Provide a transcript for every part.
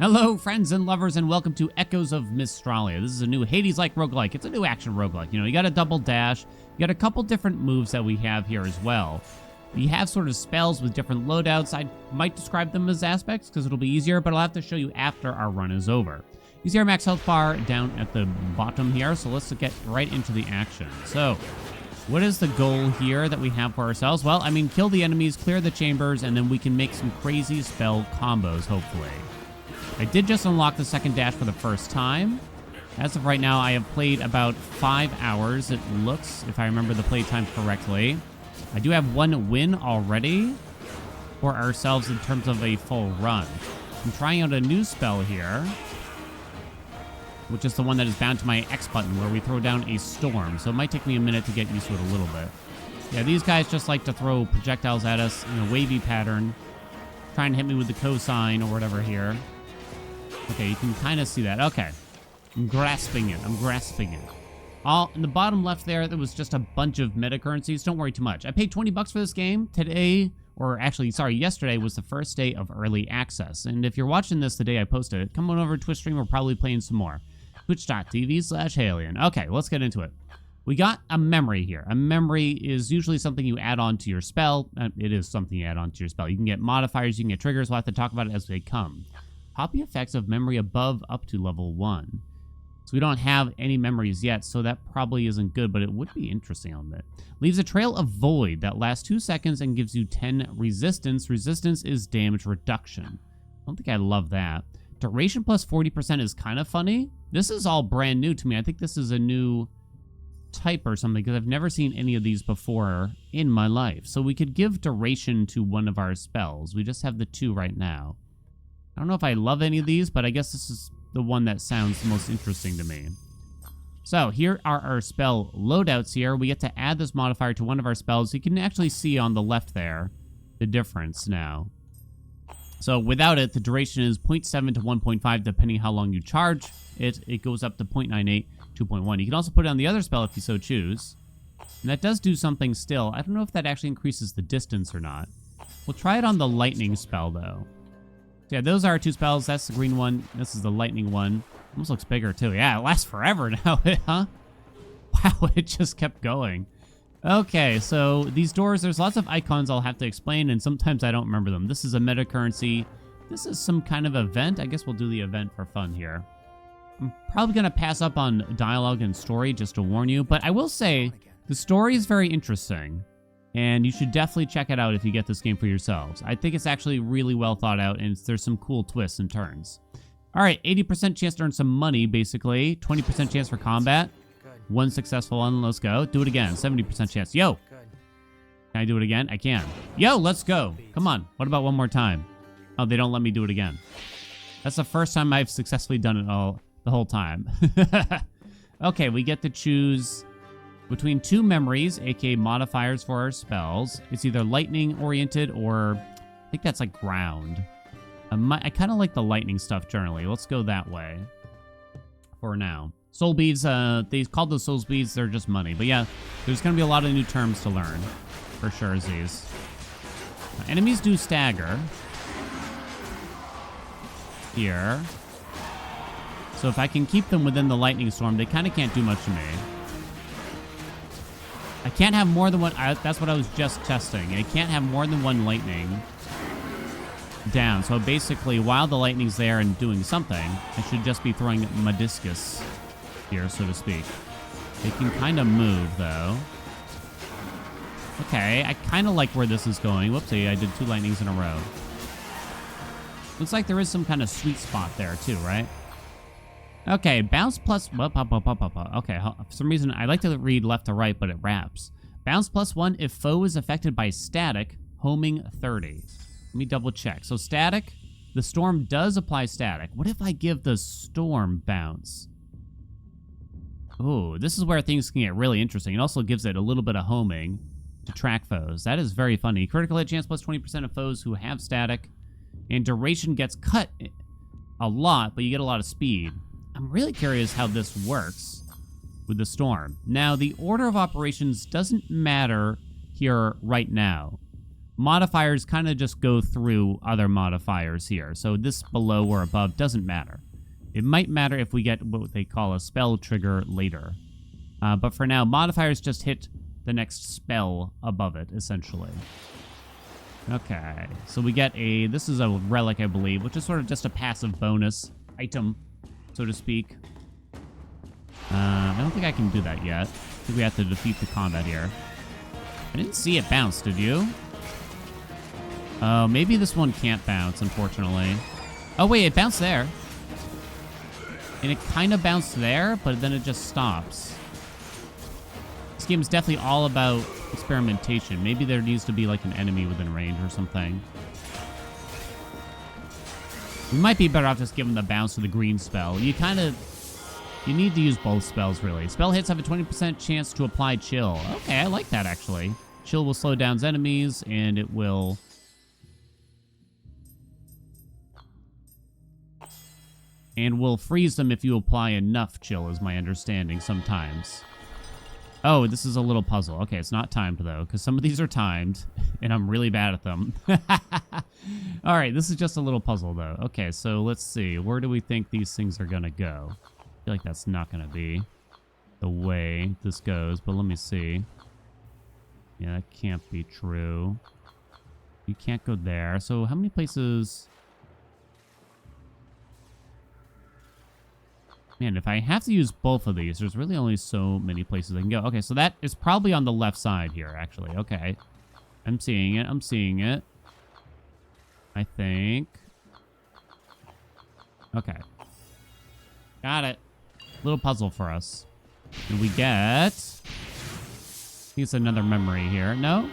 Hello, friends and lovers, and welcome to Echoes of Mystralia. This is a new Hadeslike roguelike. It's a new action roguelike. You got a double dash. You got a couple different moves that we have here as well. We have sort of spells with different loadouts. I might describe them as aspects because it'll be easier, but I'll have to show you after our run is over. You see our max health bar down at the bottom here, so let's get right into the action. So, what is the goal here that we have for ourselves? Well, kill the enemies, clear the chambers, and then we can make some crazy spell combos, hopefully. I did just unlock the second dash for the first time. As of right now, I have played about 5 hours, it looks, if I remember the play time correctly. I do have one win already for ourselves in terms of a full run. I'm trying out a new spell here, which is the one that is bound to my X button, where we throw down a storm. So it might take me a minute to get used to it a little bit. Yeah, these guys just like to throw projectiles at us in a wavy pattern, trying to hit me with the cosine or whatever here. Okay, you can kind of see that. Okay. I'm grasping it. All in the bottom left there was just a bunch of meta currencies. Don't worry too much. I paid 20 bucks for this game. Yesterday was the first day of early access. And if you're watching this the day I posted it, come on over to Twitch stream. We're probably playing some more. Twitch.tv/Haelian. Okay, let's get into it. We got a memory here. A memory is usually something you add on to your spell. It is something you add on to your spell. You can get modifiers, you can get triggers. We'll have to talk about it as they come. Copy effects of memory above up to level 1. So we don't have any memories yet, so that probably isn't good, but it would be interesting on that. Leaves a trail of void that lasts 2 seconds and gives you 10 resistance. Resistance is damage reduction. I don't think I love that. Duration plus 40% is kind of funny. This is all brand new to me. I think this is a new type or something, because I've never seen any of these before in my life. So we could give duration to one of our spells. We just have the 2 right now. I don't know if I love any of these, but I guess this is the one that sounds the most interesting to me. So here are our spell loadouts here. We get to add this modifier to one of our spells. You can actually see on the left there the difference now. So without it, the duration is 0.7 to 1.5, depending how long you charge it. It goes up to 0.98, 2.1. You can also put it on the other spell if you so choose. And that does do something still. I don't know if that actually increases the distance or not. We'll try it on the lightning spell, though. Yeah, those are our 2 spells. That's the green one. This is the lightning one. Almost looks bigger, too. Yeah, it lasts forever now, huh? Wow, it just kept going. Okay, so these doors, there's lots of icons I'll have to explain, and sometimes I don't remember them. This is a meta currency. This is some kind of event. I guess we'll do the event for fun here. I'm probably going to pass up on dialogue and story, just to warn you. But I will say, the story is very interesting. And you should definitely check it out if you get this game for yourselves. I think it's actually really well thought out, and there's some cool twists and turns. All right, 80% chance to earn some money, basically. 20% chance for combat. 1 successful one, let's go. Do it again, 70% chance. Yo! Can I do it again? I can. Yo, let's go. Come on, what about one more time? Oh, they don't let me do it again. That's the first time I've successfully done it the whole time. Okay, we get to choose between 2 memories, aka modifiers for our spells. It's either lightning oriented or I think that's like ground. I kind of like the lightning stuff generally. Let's go that way for now. Soul beads, they called those soul beads, they're just money. But yeah, there's going to be a lot of new terms to learn for sure as these. Enemies do stagger here. So if I can keep them within the lightning storm, they kind of can't do much to me. I can't have more than one. That's what I was just testing. I can't have more than 1 lightning down. So basically, while the lightning's there and doing something, I should just be throwing my discus here, so to speak. It can kind of move, though. Okay, I kind of like where this is going. Whoopsie, I did 2 lightnings in a row. Looks like there is some kind of sweet spot there, too, right? Okay, bounce plus... Okay, for some reason, I like to read left to right, but it wraps. Bounce plus 1 if foe is affected by static, homing 30. Let me double check. So static, the storm does apply static. What if I give the storm bounce? Oh, this is where things can get really interesting. It also gives it a little bit of homing to track foes. That is very funny. Critical hit chance plus 20% of foes who have static. And duration gets cut a lot, but you get a lot of speed. I'm really curious how this works with the storm. Now, the order of operations doesn't matter here right now. modifiers kind of just go through other modifiers here. So this below or above doesn't matter. It might matter if we get what they call a spell trigger later. But for now, modifiers just hit the next spell above it, essentially. Okay, so we get this is a relic, I believe, which is sort of just a passive bonus item, so to speak. I don't think I can do that yet. I think we have to defeat the combat here. I didn't see it bounce, did you? Oh, maybe this one can't bounce, unfortunately. Oh, wait, it bounced there. And it kind of bounced there, but then it just stops. This game is definitely all about experimentation. Maybe there needs to be like an enemy within range or something. We might be better off just giving the bounce to the green spell. You need to use both spells, really. Spell hits have a 20% chance to apply chill. Okay, I like that, actually. Chill will slow down enemies, and it will... and will freeze them if you apply enough chill, is my understanding sometimes. Oh, this is a little puzzle. Okay, it's not timed, though, because some of these are timed, and I'm really bad at them. All right, this is just a little puzzle, though. Okay, so let's see. Where do we think these things are going to go? I feel like that's not going to be the way this goes, but let me see. Yeah, that can't be true. You can't go there. So how many places... Man, if I have to use both of these, there's really only so many places I can go. Okay, so that is probably on the left side here, actually. Okay. I'm seeing it. I'm seeing it. I think. Okay. Got it. Little puzzle for us. And we get... I think it's another memory here. No?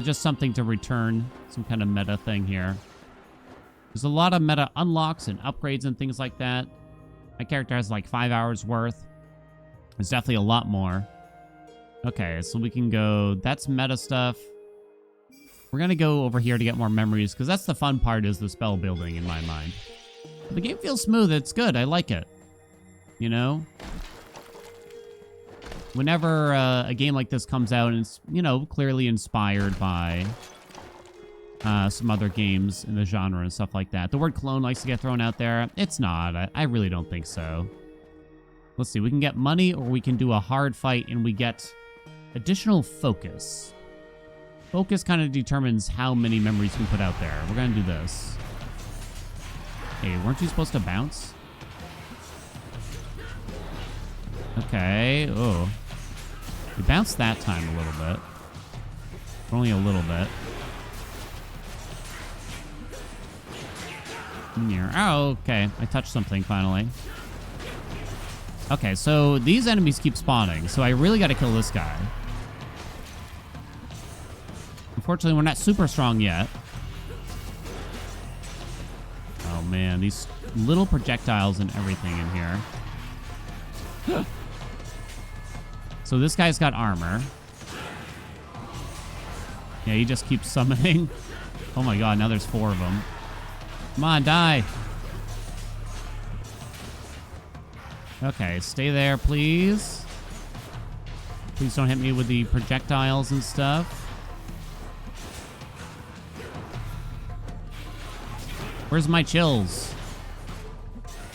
Just something to return. Some kind of meta thing here. There's a lot of meta unlocks and upgrades and things like that. My character has like 5 hours worth. It's definitely a lot more. Okay, so we can go... That's meta stuff. We're going to go over here to get more memories, because that's the fun part, is the spell building in my mind. But the game feels smooth. It's good. I like it. You know? Whenever a game like this comes out, and it's, you know, clearly inspired by... some other games in the genre and stuff like that. The word clone likes to get thrown out there. It's not. I really don't think so. Let's see. We can get money, or we can do a hard fight, and we get additional focus. Focus kind of determines how many memories we put out there. We're going to do this. Hey, weren't you supposed to bounce? Okay. Oh. We bounced that time a little bit. Only a little bit. Oh, okay. I touched something finally. Okay, so these enemies keep spawning, so I really got to kill this guy. Unfortunately, we're not super strong yet. Oh, man. These little projectiles and everything in here. So this guy's got armor. Yeah, he just keeps summoning. Oh, my God. Now there's 4 of them. Come on, die. Okay, stay there, please. Please don't hit me with the projectiles and stuff. Where's my chills?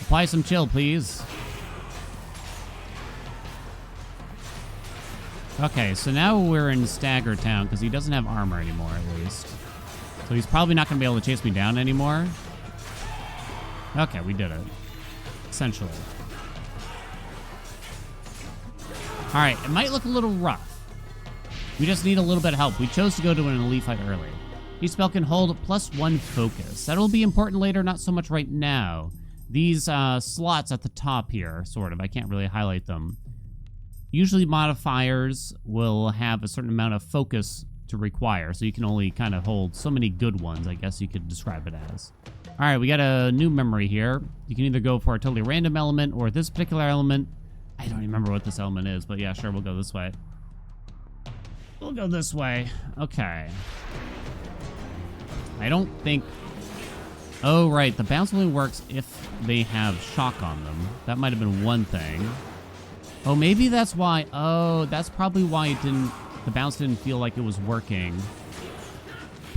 Apply some chill, please. Okay, so now we're in Stagger Town, because he doesn't have armor anymore, at least. So he's probably not going to be able to chase me down anymore. Okay, we did it. Essentially. Alright, it might look a little rough. We just need a little bit of help. We chose to go to an elite fight early. Each spell can hold +1 focus. That'll be important later, not so much right now. These slots at the top here, sort of. I can't really highlight them. Usually modifiers will have a certain amount of focus to require, so you can only kind of hold so many good ones, I guess you could describe it as. All right, we got a new memory here. You can either go for a totally random element or this particular element. I don't even remember what this element is, but yeah, sure, we'll go this way. We'll go this way. Okay. I don't think... Oh, right, the bounce only works if they have shock on them. That might have been one thing. Oh, maybe that's why... Oh, that's probably why it didn't... The bounce didn't feel like it was working.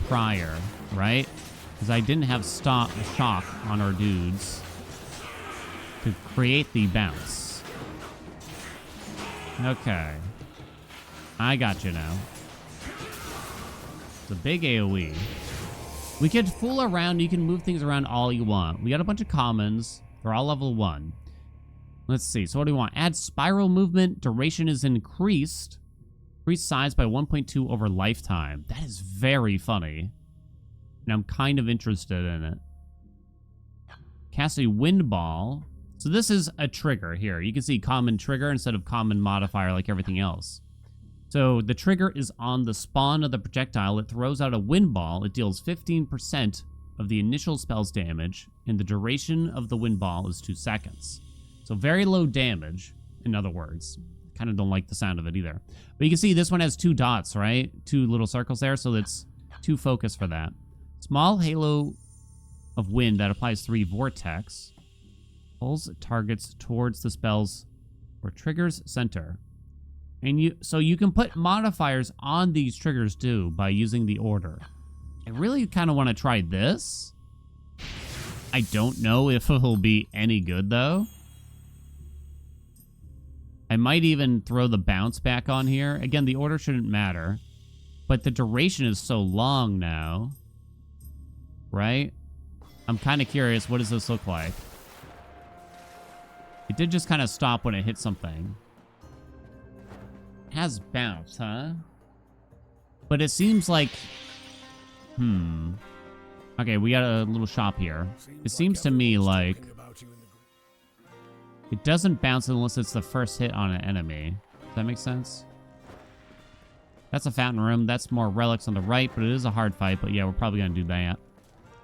prior, right? Because I didn't have shock on our dudes to create the bounce. Okay. I got you now. It's a big AoE. We could fool around. You can move things around all you want. We got a bunch of commons. They're all level 1. Let's see. So what do we want? Add spiral movement. Duration is increased. Increase size by 1.2 over lifetime. That is very funny. And I'm kind of interested in it. Cast a wind ball. So this is a trigger here. You can see common trigger instead of common modifier like everything else. So the trigger is on the spawn of the projectile. It throws out a wind ball. It deals 15% of the initial spell's damage, and the duration of the wind ball is 2 seconds. So very low damage, in other words. Kind of don't like the sound of it either. But you can see this one has 2 dots, right? 2 little circles there, so it's 2 focus for that. Small halo of wind that applies 3 vortex. Pulls targets towards the spell's or trigger's center. And so you can put modifiers on these triggers too by using the order. I really kind of want to try this. I don't know if it'll be any good though. I might even throw the bounce back on here. Again, the order shouldn't matter. But the duration is so long now. Right? I'm kind of curious, what does this look like? It did just kind of stop when it hit something. It has bounce, huh? But it seems like... Okay, we got a little shop here. It seems to me like... it doesn't bounce unless it's the first hit on an enemy. Does that make sense? That's a fountain room. That's more relics on the right, but it is a hard fight. But yeah, we're probably going to do that.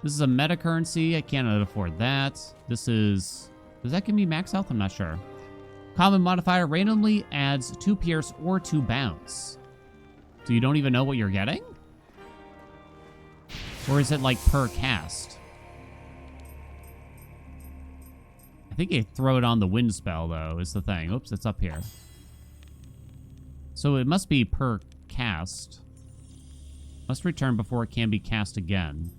This is a meta currency. I cannot afford that. This is... does that give me max health? I'm not sure. Common modifier randomly adds 2 pierce or 2 bounce. So you don't even know what you're getting? Or is it like per cast? I think you throw it on the wind spell, though, is the thing. Oops, it's up here. So it must be per cast. Must return before it can be cast again.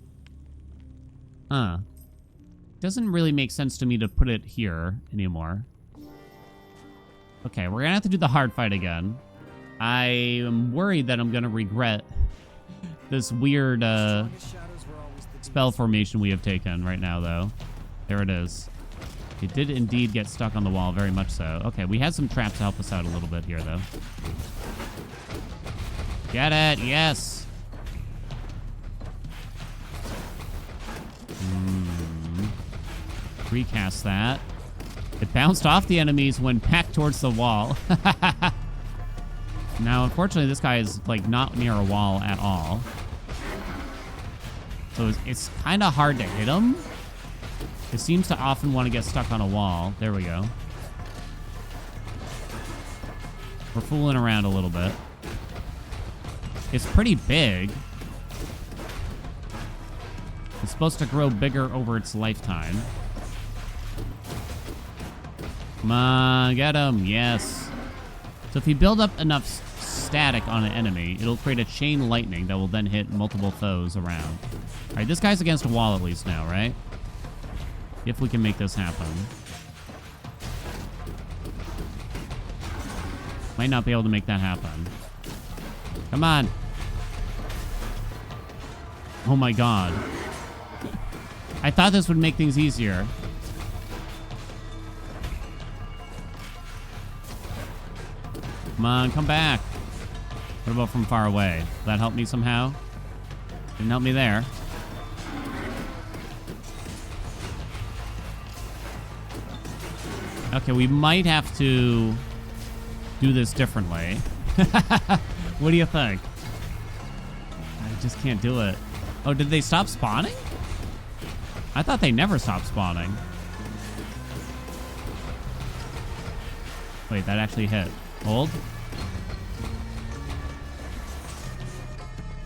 Huh. Doesn't really make sense to me to put it here anymore. Okay, we're gonna have to do the hard fight again. I am worried that I'm gonna regret this weird spell formation we have taken right now, though. There it is. It did indeed get stuck on the wall, very much so. Okay, we had some traps to help us out a little bit here, though. Get it, yes! Recast that. It bounced off the enemies when back towards the wall. Now, unfortunately, this guy is, like, not near a wall at all. So it's kind of hard to hit him. It seems to often want to get stuck on a wall. There we go. We're fooling around a little bit. It's pretty big. It's supposed to grow bigger over its lifetime. Come on, get him. Yes. So if you build up enough static on an enemy, it'll create a chain lightning that will then hit multiple foes around. All right, this guy's against a wall at least now, right? If we can make this happen. Might not be able to make that happen. Come on. Oh my god. I thought this would make things easier. Come on, come back. What about from far away? Will that help me somehow? Didn't help me there. Okay, we might have to do this differently. What do you think? I just can't do it. Oh, did they stop spawning? I thought they never stopped spawning. Wait, that actually hit. Hold.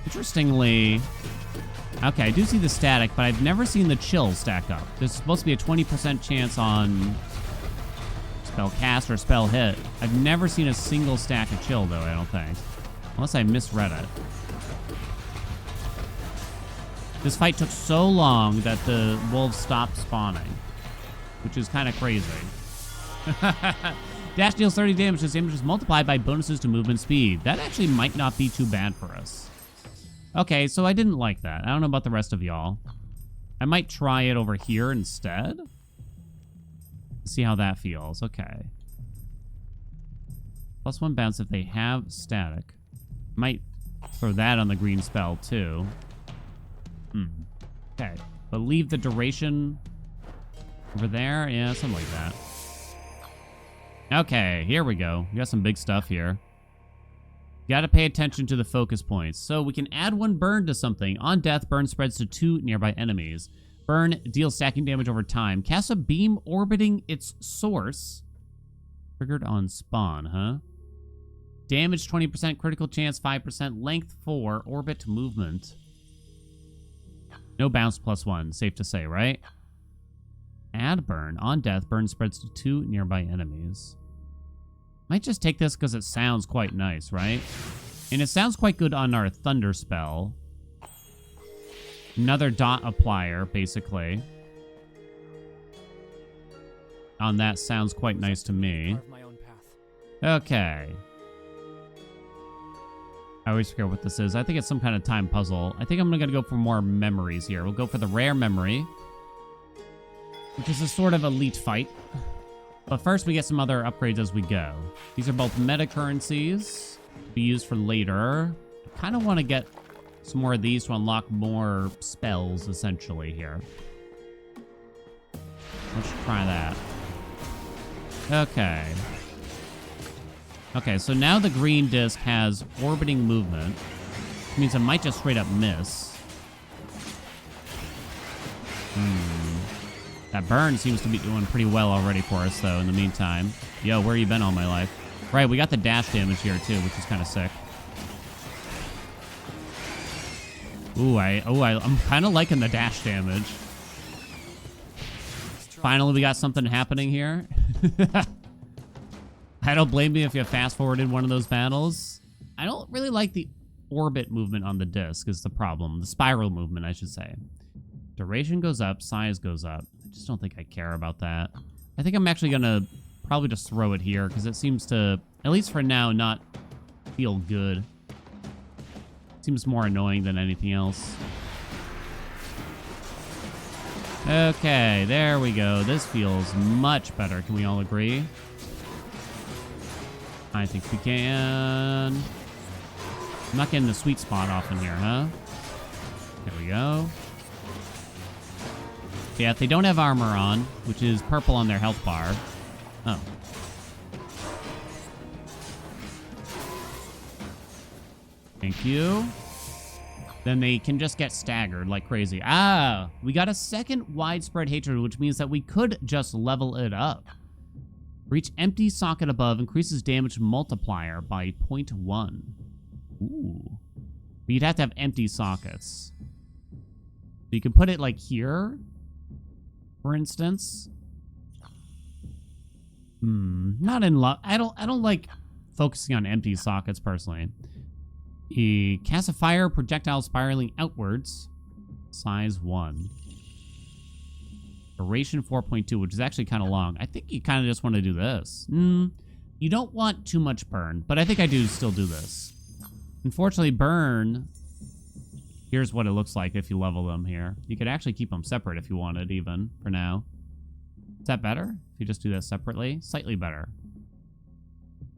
Interestingly... okay, I do see the static, but I've never seen the chill stack up. There's supposed to be a 20% chance on spell cast or spell hit. I've never seen a single stack of chill, though, I don't think. Unless I misread it. This fight took so long that the wolves stopped spawning, which is kind of crazy. Dash deals 30 damage. This damage is multiplied by bonuses to movement speed. That actually might not be too bad for us. Okay, so I didn't like that. I don't know about the rest of y'all. I might try it over here instead. See how that feels. Okay. +1 bounce if they have static. Might throw that on the green spell, too. Okay. But leave the duration over there. Yeah, something like that. Okay, here we go. We got some big stuff here. You gotta pay attention to the focus points. So we can add 1 burn to something. On death, burn spreads to 2 nearby enemies. Burn deals stacking damage over time. Cast a beam orbiting its source. Triggered on spawn, huh? Damage 20%, critical chance 5%, length 4, orbit movement. No bounce +1, safe to say, right? Add burn. On death, burn spreads to 2 nearby enemies. Might just take this because it sounds quite nice, right? And it sounds quite good on our thunder spell. Another dot applier, basically. On that sounds quite nice to me. Okay. I always forget what this is. I think it's some kind of time puzzle. I think I'm going to go for more memories here. We'll go for the rare memory, which is a sort of elite fight. But first, we get some other upgrades as we go. These are both meta currencies to be used for later. I kind of want to get some more of these to unlock more spells, essentially, here. Let's try that. Okay. Okay, so now the green disc has orbiting movement. Which means it might just straight up miss. That burn seems to be doing pretty well already for us, though, in the meantime. Yo, where you been all my life? Right, we got the dash damage here, too, which is kind of sick. Ooh, I'm kind of liking the dash damage. Finally, we got something happening here. I don't blame you if you fast-forwarded one of those battles. I don't really like the orbit movement on the disc is the problem. The spiral movement, I should say. Duration goes up, size goes up. I just don't think I care about that. I think I'm actually going to probably just throw it here because it seems to, at least for now, not feel good. Seems more annoying than anything else. Okay, there we go. This feels much better. Can we all agree? I think we can. I'm not getting the sweet spot off in here, huh? There we go. Yeah, if they don't have armor on, which is purple on their health bar. Oh. Thank you. Then they can just get staggered like crazy. Ah, we got a second widespread hatred, which means that we could just level it up. Reach empty socket above, increases damage multiplier by 0.1. Ooh. But you'd have to have empty sockets. So you can put it like here, for instance. Not in love. I don't like focusing on empty sockets personally. He casts a fire projectile spiraling outwards. Size 1. Duration 4.2, which is actually kind of long. I think you kind of just want to do this. You don't want too much burn, but I think I do still do this. Unfortunately, burn... Here's what it looks like if you level them here. You could actually keep them separate if you wanted, even, for now. Is that better? If you just do this separately? Slightly better.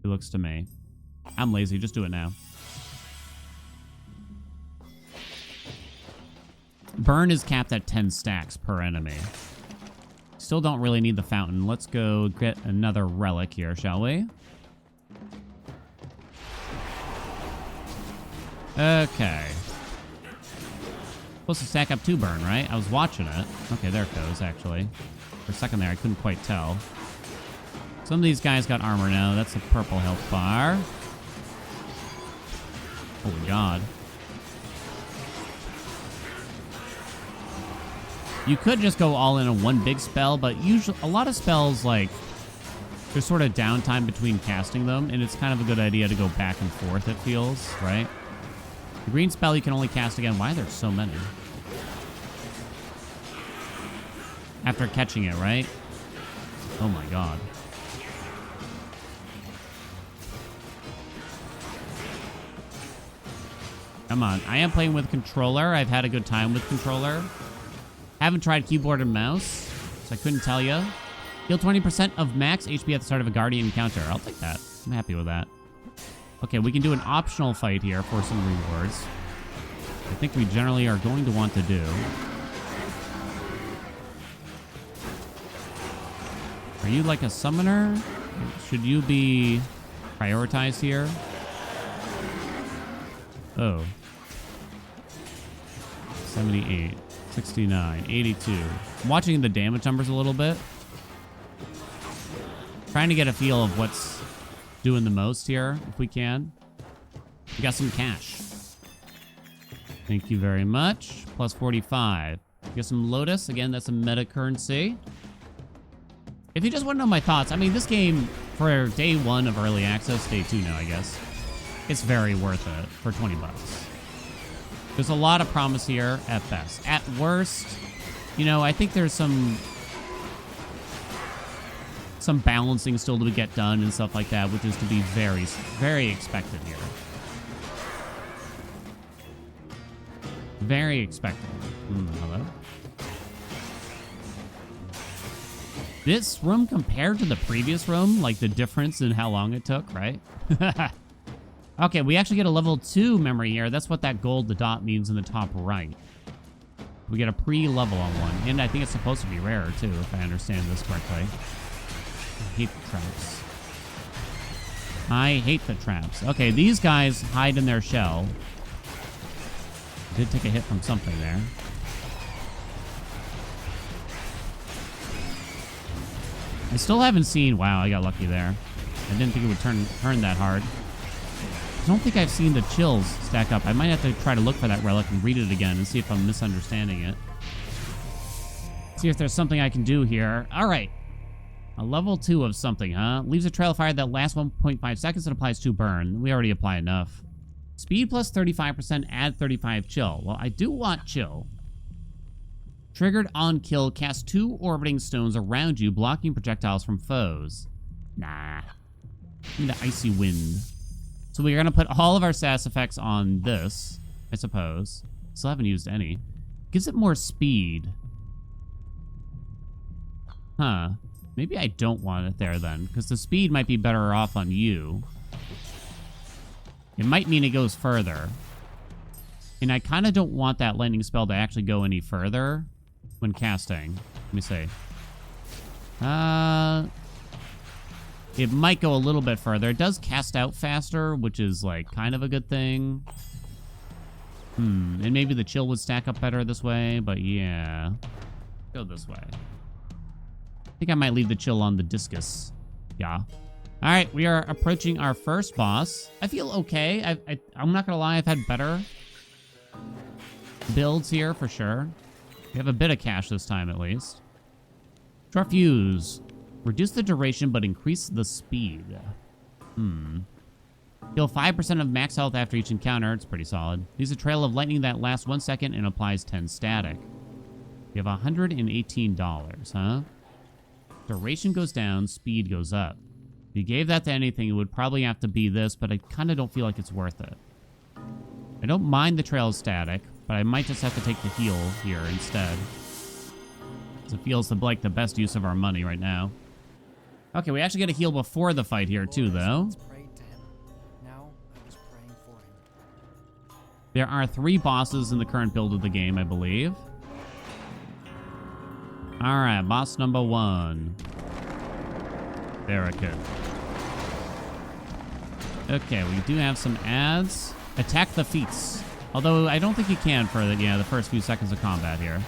It looks to me. I'm lazy. Just do it now. Burn is capped at 10 stacks per enemy. Still don't really need the fountain. Let's go get another relic here, shall we? Okay. Supposed to stack up 2 burn, right? I was watching it. Okay, there it goes, actually. For a second there, I couldn't quite tell. Some of these guys got armor now. That's a purple health bar. Holy God. You could just go all in on one big spell, but usually a lot of spells, like, there's sort of downtime between casting them, and it's kind of a good idea to go back and forth, it feels, right? The green spell you can only cast again. Why are there so many? After catching it, right? Oh my god. Come on. I am playing with controller. I've had a good time with controller. Haven't tried keyboard and mouse, so I couldn't tell you. Heal 20% of max HP at the start of a Guardian encounter. I'll take that. I'm happy with that. Okay, we can do an optional fight here for some rewards. I think we generally are going to want to do. Are you like a summoner? Should you be prioritized here? Oh. 78, 69, 82. I'm watching the damage numbers a little bit. Trying to get a feel of what's doing the most here, if we can. We got some cash. Thank you very much. Plus 45. Get some Lotus. Again, that's a meta currency. If you just want to know my thoughts, I mean, this game, for day 1 of early access, day 2 now, I guess, it's very worth it for 20 bucks. There's a lot of promise here at best. At worst, you know, I think there's some balancing still to get done and stuff like that, which is to be very, very expected here. Very expected. Hello? This room compared to the previous room, like the difference in how long it took, right? Okay, we actually get a level 2 memory here. That's what that gold dot means in the top right. We get a pre-level on one. And I think it's supposed to be rarer, too, if I understand this correctly. I hate the traps. I hate the traps. Okay, these guys hide in their shell. Did take a hit from something there. I still haven't seen... Wow, I got lucky there. I didn't think it would turn that hard. I don't think I've seen the chills stack up. I might have to try to look for that relic and read it again and see if I'm misunderstanding it. See if there's something I can do here. All right. A level 2 of something, huh? Leaves a trail of fire that lasts 1.5 seconds and applies 2 burn. We already apply enough. Speed plus 35%, add 35 chill. Well, I do want chill. Triggered on kill, cast 2 orbiting stones around you, blocking projectiles from foes. Nah. Give me the icy wind. So we're going to put all of our status effects on this, I suppose. Still haven't used any. Gives it more speed. Huh. Maybe I don't want it there then, because the speed might be better off on you. It might mean it goes further. And I kind of don't want that lightning spell to actually go any further when casting. Let me see. It might go a little bit further. It does cast out faster, which is like kind of a good thing. And maybe the chill would stack up better this way, but yeah. Go this way. I think I might leave the chill on the discus. Yeah. All right, we are approaching our first boss. I feel okay. I'm not gonna lie, I've had better builds here for sure. We have a bit of cash this time at least. Draw fuse. Reduce the duration, but increase the speed. Heal 5% of max health after each encounter. It's pretty solid. Leaves a trail of lightning that lasts 1 second and applies 10 static. We have $118, huh? Duration goes down, speed goes up. If you gave that to anything, it would probably have to be this, but I kind of don't feel like it's worth it. I don't mind the trail static, but I might just have to take the heal here instead. It feels like the best use of our money right now. Okay, we actually get a heal before the fight here too, though. There are 3 bosses in the current build of the game, I believe. Alright, boss number 1. Barricade. Okay, we do have some ads. Attack the feats. Although, I don't think you can for the first few seconds of combat here.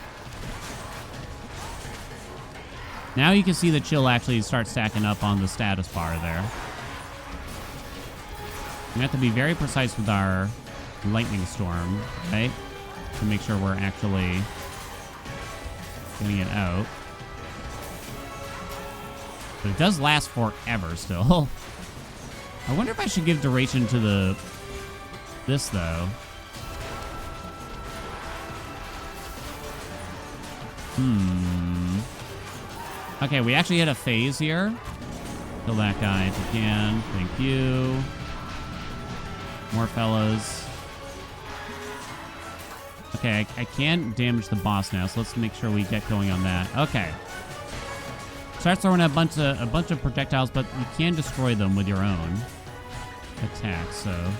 Now you can see the chill actually start stacking up on the status bar there. We have to be very precise with our lightning storm, right? To make sure we're actually getting it out. But it does last forever still. I wonder if I should give duration to this though. Okay, we actually hit a phase here. Kill that guy if you can. Thank you. More fellows. Okay, I can't damage the boss now, so let's make sure we get going on that. Okay. Start throwing a bunch of projectiles, but you can destroy them with your own attacks, so...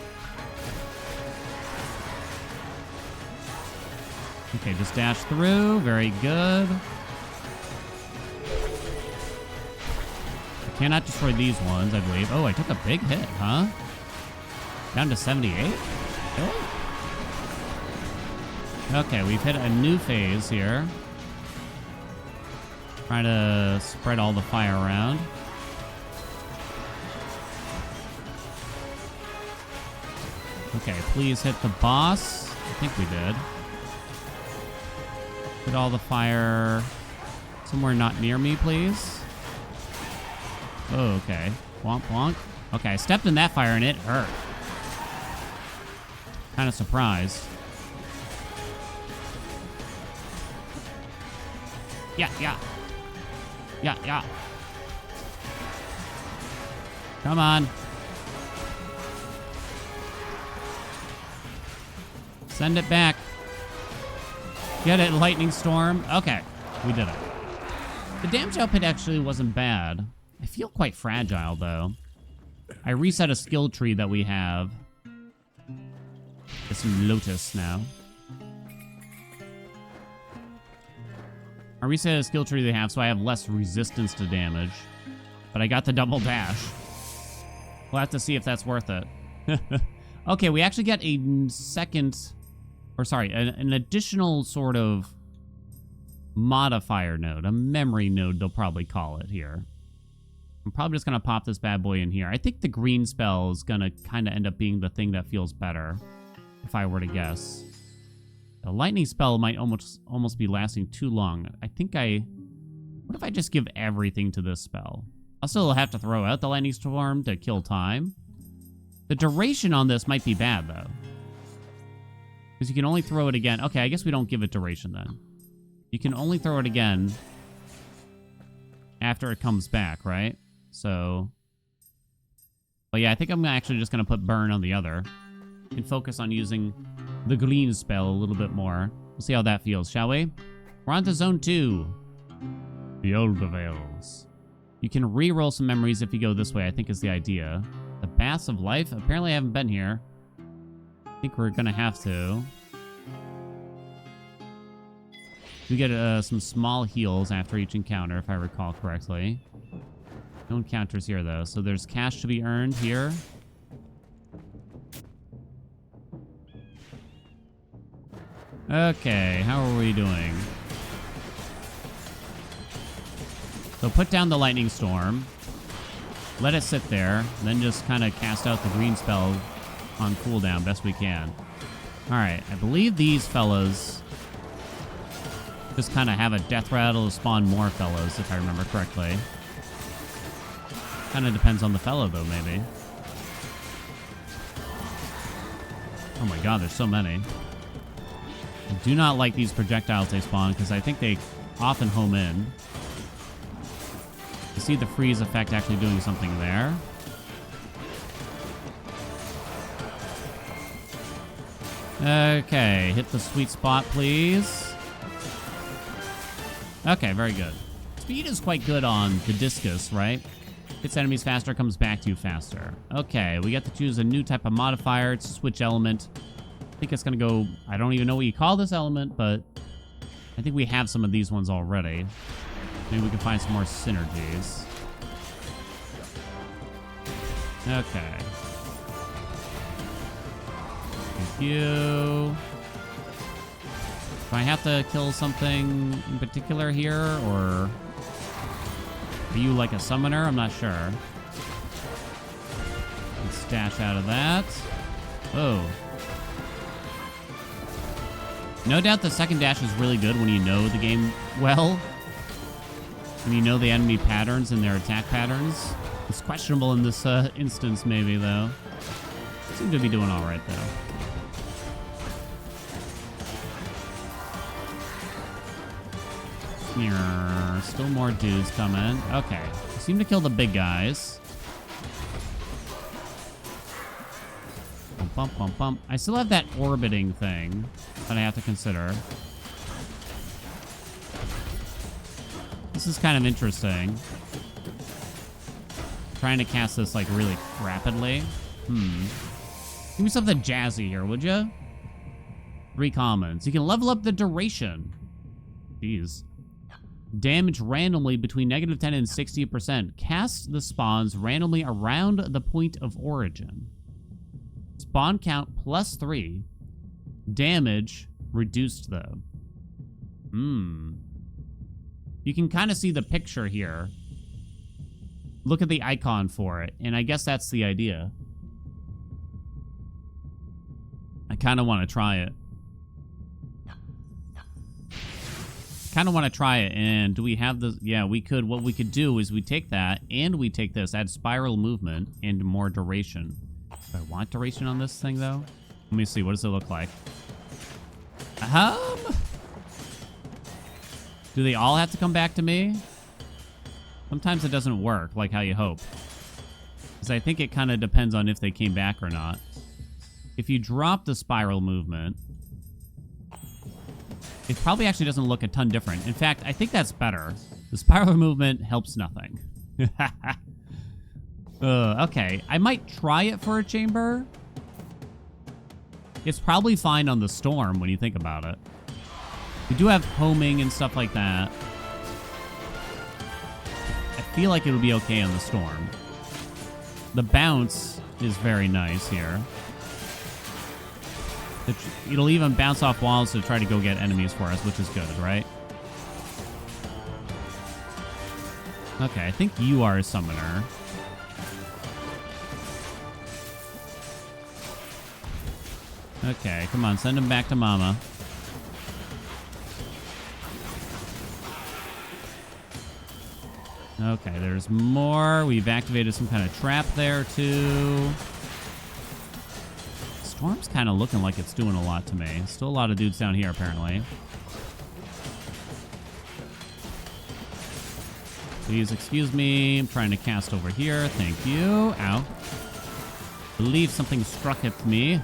Okay, just dash through. Very good. I cannot destroy these ones, I believe. Oh, I took a big hit, huh? Down to 78? Oh. Okay, we've hit a new phase here. Trying to spread all the fire around. Okay, please hit the boss. I think we did. Put all the fire somewhere not near me, please. Oh, okay. Wonk, wonk. Okay, I stepped in that fire and it hurt. Kind of surprised. Yeah, yeah. Yeah, yeah. Come on. Send it back. Get it, lightning storm. Okay, we did it. The damage output actually wasn't bad. I feel quite fragile, though. I reset a skill tree that we have. Get some lotus now. I reset a skill tree they have, so I have less resistance to damage. But I got the double dash. We'll have to see if that's worth it. Okay, we actually get a second... Or sorry, an additional sort of modifier node. A memory node, they'll probably call it here. I'm probably just going to pop this bad boy in here. I think the green spell is going to kind of end up being the thing that feels better, if I were to guess. The lightning spell might almost be lasting too long. I think what if I just give everything to this spell? I'll still have to throw out the lightning storm to kill time. The duration on this might be bad, though. Because you can only throw it again. Okay, I guess we don't give it duration, then. You can only throw it again after it comes back, right? So... But yeah, I think I'm actually just going to put burn on the other. And focus on using the green spell a little bit more. We'll see how that feels, shall we? We're on to Zone 2. The Older Vales. You can re-roll some memories if you go this way, I think is the idea. The Baths of Life? Apparently I haven't been here. I think we're gonna have to. We get some small heals after each encounter, if I recall correctly. No encounters here, though. So there's cash to be earned here. Okay, how are we doing? So put down the lightning storm. Let it sit there. Then just kind of cast out the green spell on cooldown best we can. Alright, I believe these fellas just kind of have a death rattle to spawn more fellows, if I remember correctly. Kind of depends on the fellow, though, maybe. Oh my god, there's so many. I do not like these projectiles they spawn, because I think they often home in. You see the freeze effect actually doing something there. Okay, hit the sweet spot, please. Okay, very good. Speed is quite good on the discus, right? Hits enemies faster, comes back to you faster. Okay, we get to choose a new type of modifier. It's a switch element. I think it's going to go... I don't even know what you call this element, but I think we have some of these ones already. Maybe we can find some more synergies. Okay. Thank you. Do I have to kill something in particular here, or are you like a summoner? I'm not sure. Let's dash out of that. Oh. No doubt the second dash is really good when you know the game well. When you know the enemy patterns and their attack patterns. It's questionable in this instance, maybe, though. Seem to be doing all right, though. Still more dudes coming. Okay. Seem to kill the big guys. Bump, bump, bump, bump. I still have that orbiting thing that I have to consider. This is kind of interesting. Trying to cast this, like, really rapidly. Give me something jazzy here, would you? 3 commons. You can level up the duration. Jeez. Damage randomly between -10 and 60%. Cast the spawns randomly around the point of origin. Spawn count +3. Damage reduced, though. You can kind of see the picture here. Look at the icon for it, and I guess that's the idea. I kind of want to try it. And do we have the... Yeah, we could. What we could do is we take that, and we take this, add spiral movement, and more duration. Do I want duration on this thing, though? Let me see. What does it look like? Do they all have to come back to me? Sometimes it doesn't work like how you hope. Because I think it kind of depends on if they came back or not. If you drop the spiral movement, it probably actually doesn't look a ton different. In fact, I think that's better. The spiral movement helps nothing. Okay, I might try it for a chamber. It's probably fine on the storm when you think about it. We do have homing and stuff like that. I feel like it would be okay on the storm. The bounce is very nice here. It'll even bounce off walls to try to go get enemies for us, which is good, right? Okay, I think you are a summoner. Okay, come on, send him back to mama. Okay, there's more. We've activated some kind of trap there, too. Storm's kind of looking like it's doing a lot to me. Still a lot of dudes down here, apparently. Please excuse me. I'm trying to cast over here. Thank you. Ow. Believe something struck at me.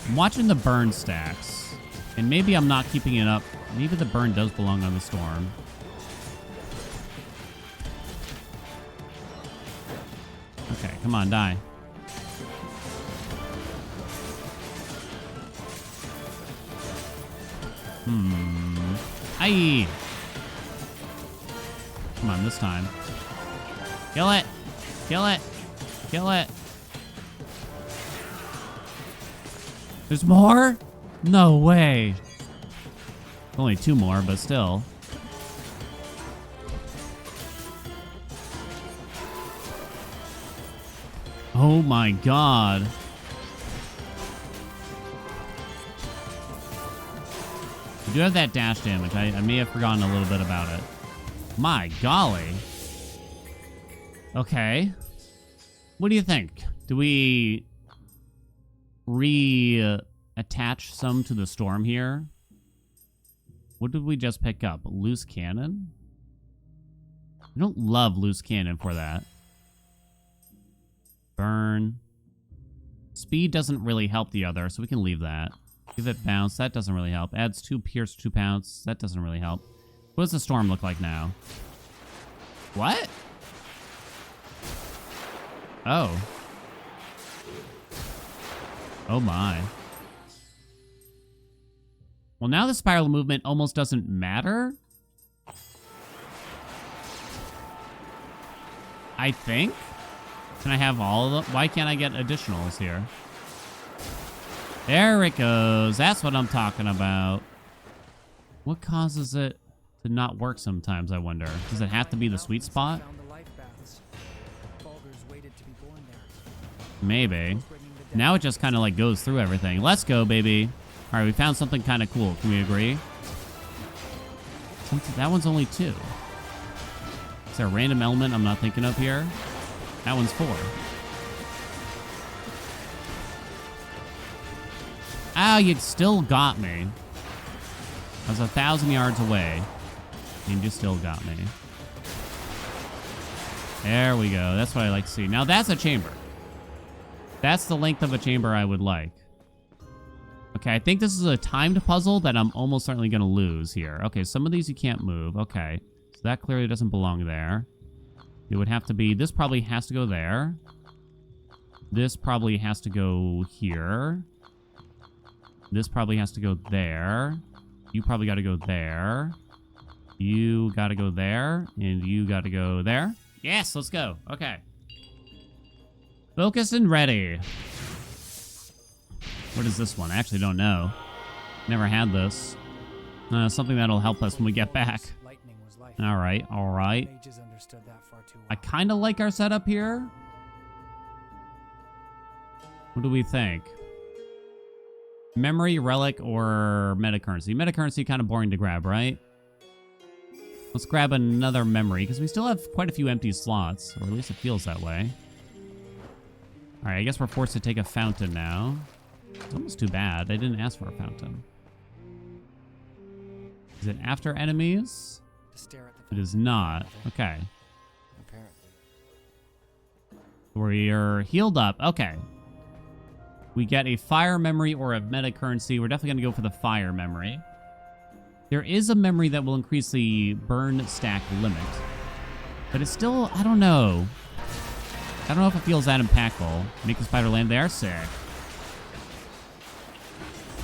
I'm watching the burn stacks. And maybe I'm not keeping it up. Maybe the burn does belong on the storm. Okay, come on, die. Aye. Come on, this time. Kill it. Kill it. Kill it. There's more? No way. Only 2 more, but still. Oh my god. We do have that dash damage. I may have forgotten a little bit about it. My golly. Okay. What do you think? Do we attach some to the storm here? What did we just pick up? Loose cannon? I don't love loose cannon for that. Burn. Speed doesn't really help the other, so we can leave that. Give it bounce. That doesn't really help. Adds 2 pierce, 2 pounce. That doesn't really help. What does the storm look like now? What? Oh. Oh my. Well, now the spiral movement almost doesn't matter. I think. Can I have all of them? Why can't I get additionals here? There it goes. That's what I'm talking about. What causes it to not work sometimes, I wonder? Does it have to be the sweet spot? Maybe. Now it just kind of like goes through everything. Let's go, baby. All right, we found something kind of cool. Can we agree? That one's only 2. Is there a random element I'm not thinking of here? That one's 4. Ah, you still got me. I was 1,000 yards away. And you still got me. There we go. That's what I like to see. Now that's a chamber. That's the length of a chamber I would like. Okay, I think this is a timed puzzle that I'm almost certainly going to lose here. Okay, some of these you can't move. Okay, so that clearly doesn't belong there. It would have to be... This probably has to go there. This probably has to go here. This probably has to go there. You probably got to go there. You got to go there. And you got to go there. Yes, let's go. Okay. Focused and ready. What is this one? I actually don't know. Never had this. Something that'll help us when we get back. All right, all right. I kind of like our setup here. What do we think? Memory, relic, or metacurrency? Metacurrency kind of boring to grab, right? Let's grab another memory, because we still have quite a few empty slots, or at least it feels that way. All right, I guess we're forced to take a fountain now. It's almost too bad. I didn't ask for a fountain. Is it after enemies? It is not. Okay. We're healed up. Okay. We get a fire memory or a meta currency. We're definitely going to go for the fire memory. There is a memory that will increase the burn stack limit. But it's still, I don't know. I don't know if it feels that impactful. Make the spider land. They are sick.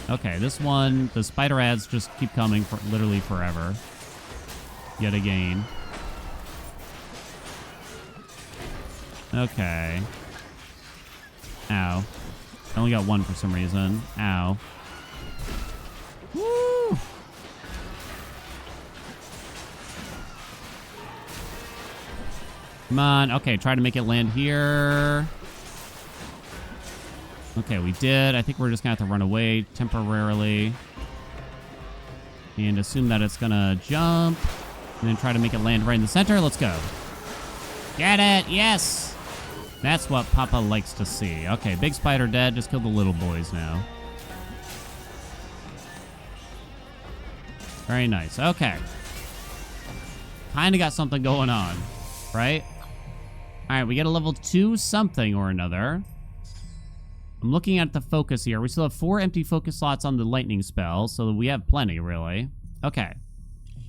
Okay, this one, the spider ads just keep coming for literally forever. Yet again. Okay. Ow. I only got one for some reason. Ow. Woo! Come on. Okay, try to make it land here. Okay, we did. I think we're just going to have to run away temporarily. And assume that it's going to jump. And then try to make it land right in the center. Let's go. Get it! Yes! That's what Papa likes to see. Okay, big spider dead. Just kill the little boys now. Very nice. Okay. Kind of got something going on, right? All right, we get a level 2 something or another. I'm looking at the focus here. We still have 4 empty focus slots on the lightning spell, so we have plenty, really. Okay.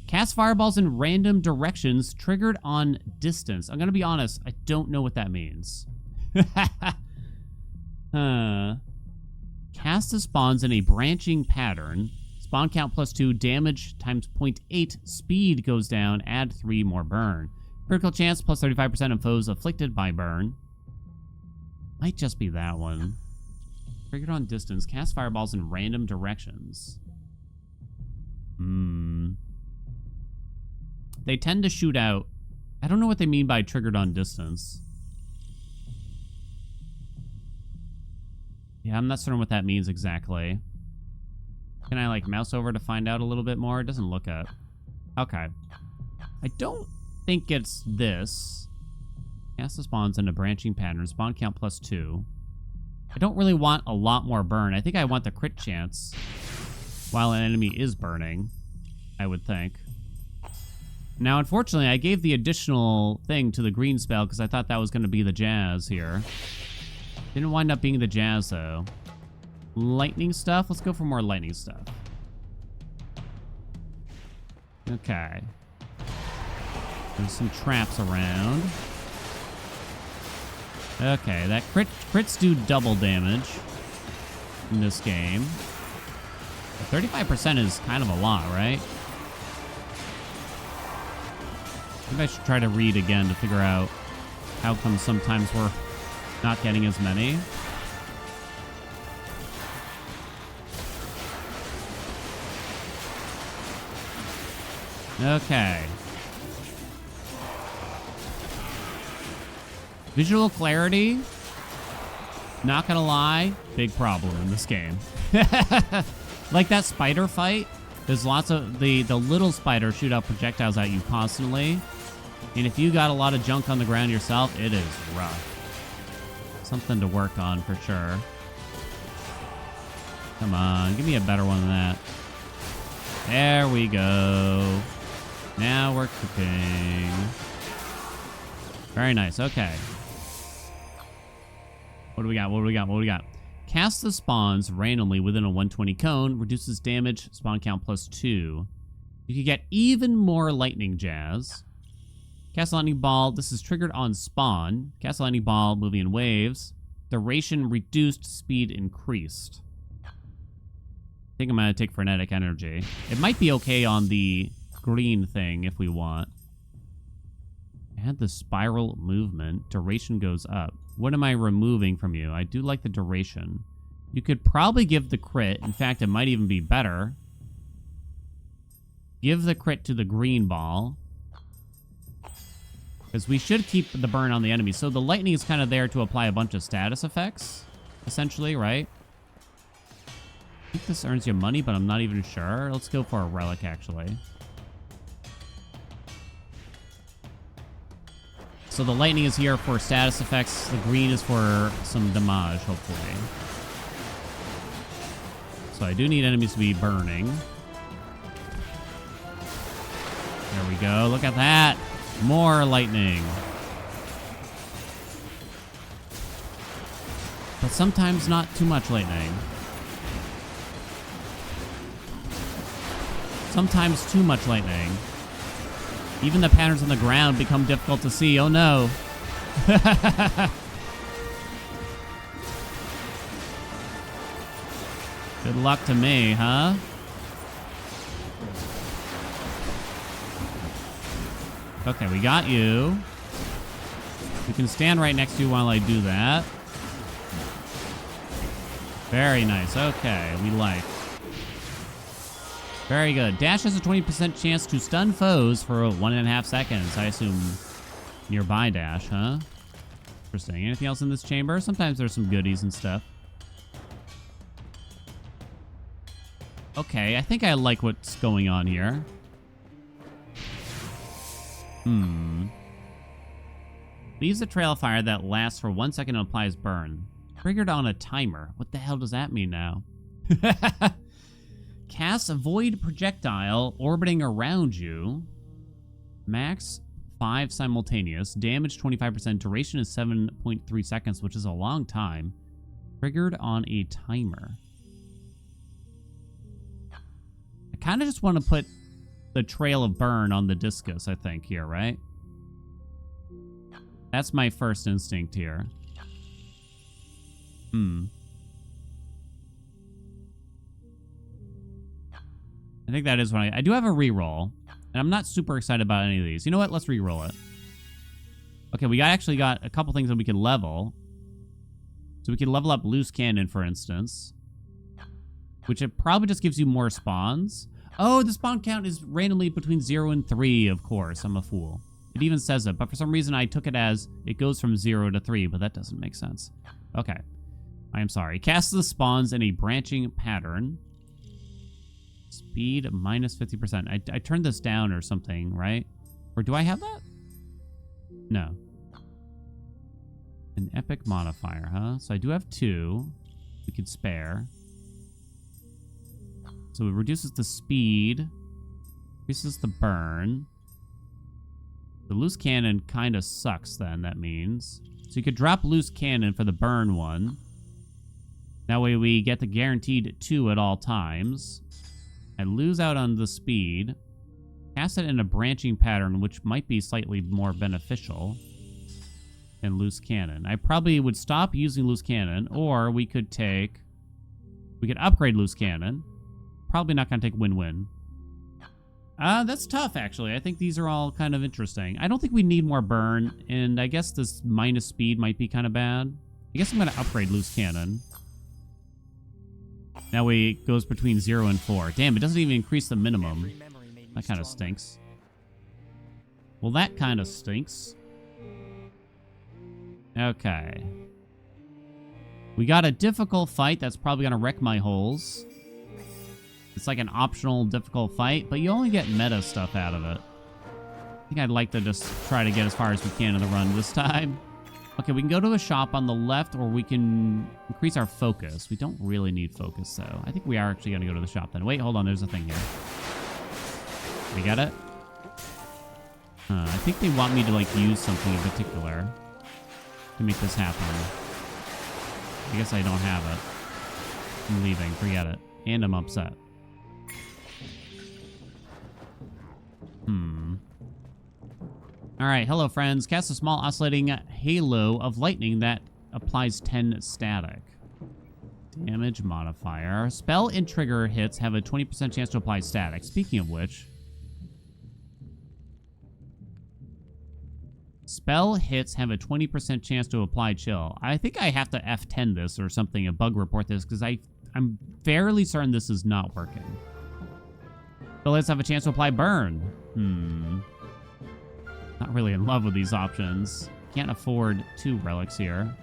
Cast fireballs in random directions triggered on distance. I'm going to be honest, I don't know what that means. Cast the spawns in a branching pattern. Spawn count +2, damage times 0.8, speed goes down, add 3 more burn. Critical chance +35% of foes afflicted by burn. Might just be that one. Triggered on distance. Cast fireballs in random directions. They tend to shoot out. I don't know what they mean by triggered on distance. Yeah, I'm not certain what that means exactly. Can I, like, mouse over to find out a little bit more? It doesn't look up. Okay. I don't think it's this. Cast the spawns in a branching pattern. Spawn count +2. I don't really want a lot more burn. I think I want the crit chance while an enemy is burning, I would think. Now, unfortunately, I gave the additional thing to the green spell because I thought that was going to be the jazz here. Didn't wind up being the jazz, though. Lightning stuff? Let's go for more lightning stuff. Okay. There's some traps around. Okay, that crits do double damage in this game. 35% is kind of a lot, right? Maybe I should try to read again to figure out how come sometimes we're not getting as many. Okay. Visual clarity, not gonna lie, big problem in this game. Like that spider fight, there's lots of, the little spiders shoot out projectiles at you constantly. And if you got a lot of junk on the ground yourself, it is rough. Something to work on for sure. Come on, give me a better one than that. There we go. Now we're cooking. Very nice. Okay. What do we got? What do we got? What do we got? Cast the spawns randomly within a 120 cone. Reduces damage. Spawn count +2. You can get even more lightning jazz. Cast a lightning ball. This is triggered on spawn. Cast a lightning ball. Moving in waves. Duration reduced. Speed increased. I think I'm going to take frenetic energy. It might be okay on the green thing if we want. Add the spiral movement. Duration goes up. What am I removing from you? I do like the duration. You could probably give the crit. In fact, it might even be better. Give the crit to the green ball. Because we should keep the burn on the enemy. So the lightning is kind of there to apply a bunch of status effects, essentially, right? I think this earns you money, but I'm not even sure. Let's go for a relic, actually. So the lightning is here for status effects. The green is for some damage, hopefully. So I do need enemies to be burning. There we go. Look at that. More lightning. But sometimes not too much lightning. Sometimes too much lightning. Even the patterns on the ground become difficult to see. Oh no. Good luck to me, huh? Okay, we got you. You can stand right next to you while I do that. Very nice. Okay, we like. Very good. Dash has a 20% chance to stun foes for 1.5 seconds. I assume nearby dash, huh? Interesting. Anything else in this chamber? Sometimes there's some goodies and stuff. Okay, I think I like what's going on here. Leaves a trail of fire that lasts for 1 second and applies burn. Triggered on a timer. What the hell does that mean now? Cast a void projectile orbiting around you. Max 5 simultaneous. Damage 25%. Duration is 7.3 seconds, which is a long time. Triggered on a timer. I kind of just want to put the trail of burn on the discus, I think, here, right? That's my first instinct here. I think that is what I do have a reroll, and I'm not super excited about any of these. You know what? Let's reroll it. Okay, we actually got a couple things that we can level. So we can level up loose cannon, for instance, which it probably just gives you more spawns. Oh, the spawn count is randomly between 0 and 3, of course. I'm a fool. It even says it, but for some reason I took it as it goes from 0 to 3, but that doesn't make sense. Okay. I am sorry. Cast the spawns in a branching pattern. Speed minus 50%. I turned this down or something, right? Or do I have that? No. An epic modifier, huh? So I do have 2. We could spare. So it reduces the speed. Increases the burn. The loose cannon kind of sucks then, that means. So you could drop loose cannon for the burn one. That way we get the guaranteed 2 at all times. I lose out on the speed. Cast it in a branching pattern, which might be slightly more beneficial than loose cannon. I probably would stop using loose cannon, or we could upgrade loose cannon. Probably not going to take win-win. That's tough, actually. I think these are all kind of interesting. I don't think we need more burn, and I guess this minus speed might be kind of bad. I guess I'm going to upgrade loose cannon. That way it goes between 0 and 4. Damn, it doesn't even increase the minimum. That kind of stinks. Well, that kind of stinks. Okay. We got a difficult fight that's probably going to wreck my holes. It's like an optional difficult fight, but you only get meta stuff out of it. I think I'd like to just try to get as far as we can in the run this time. Okay, we can go to a shop on the left, or we can increase our focus. We don't really need focus, though. I think we are actually going to go to the shop then. Wait, hold on. There's a thing here. We got it? I think they want me to, like, use something in particular to make this happen. I guess I don't have it. I'm leaving. Forget it. And I'm upset. Alright, hello friends. Cast a small oscillating halo of lightning that applies 10 static. Damage modifier. Spell and trigger hits have a 20% chance to apply static. Speaking of which, spell hits have a 20% chance to apply chill. I think I have to F10 this or something, a bug report this, because I'm fairly certain this is not working. So let's have a chance to apply burn. Not really in love with these options. Can't afford 2 relics here.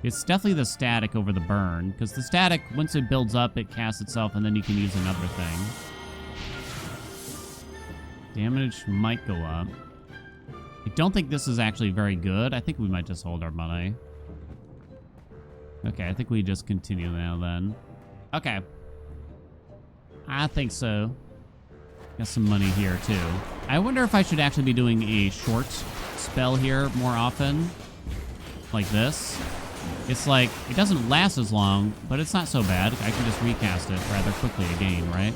It's definitely the static over the burn, because the static, once it builds up, it casts itself, and then you can use another thing. Damage might go up. I don't think this is actually very good. I think we might just hold our money. Okay, I think we just continue now then. Okay. I think so. Got some money here too. I wonder if I should actually be doing a short spell here more often. Like this. It's like, it doesn't last as long, but it's not so bad. I can just recast it rather quickly again, right?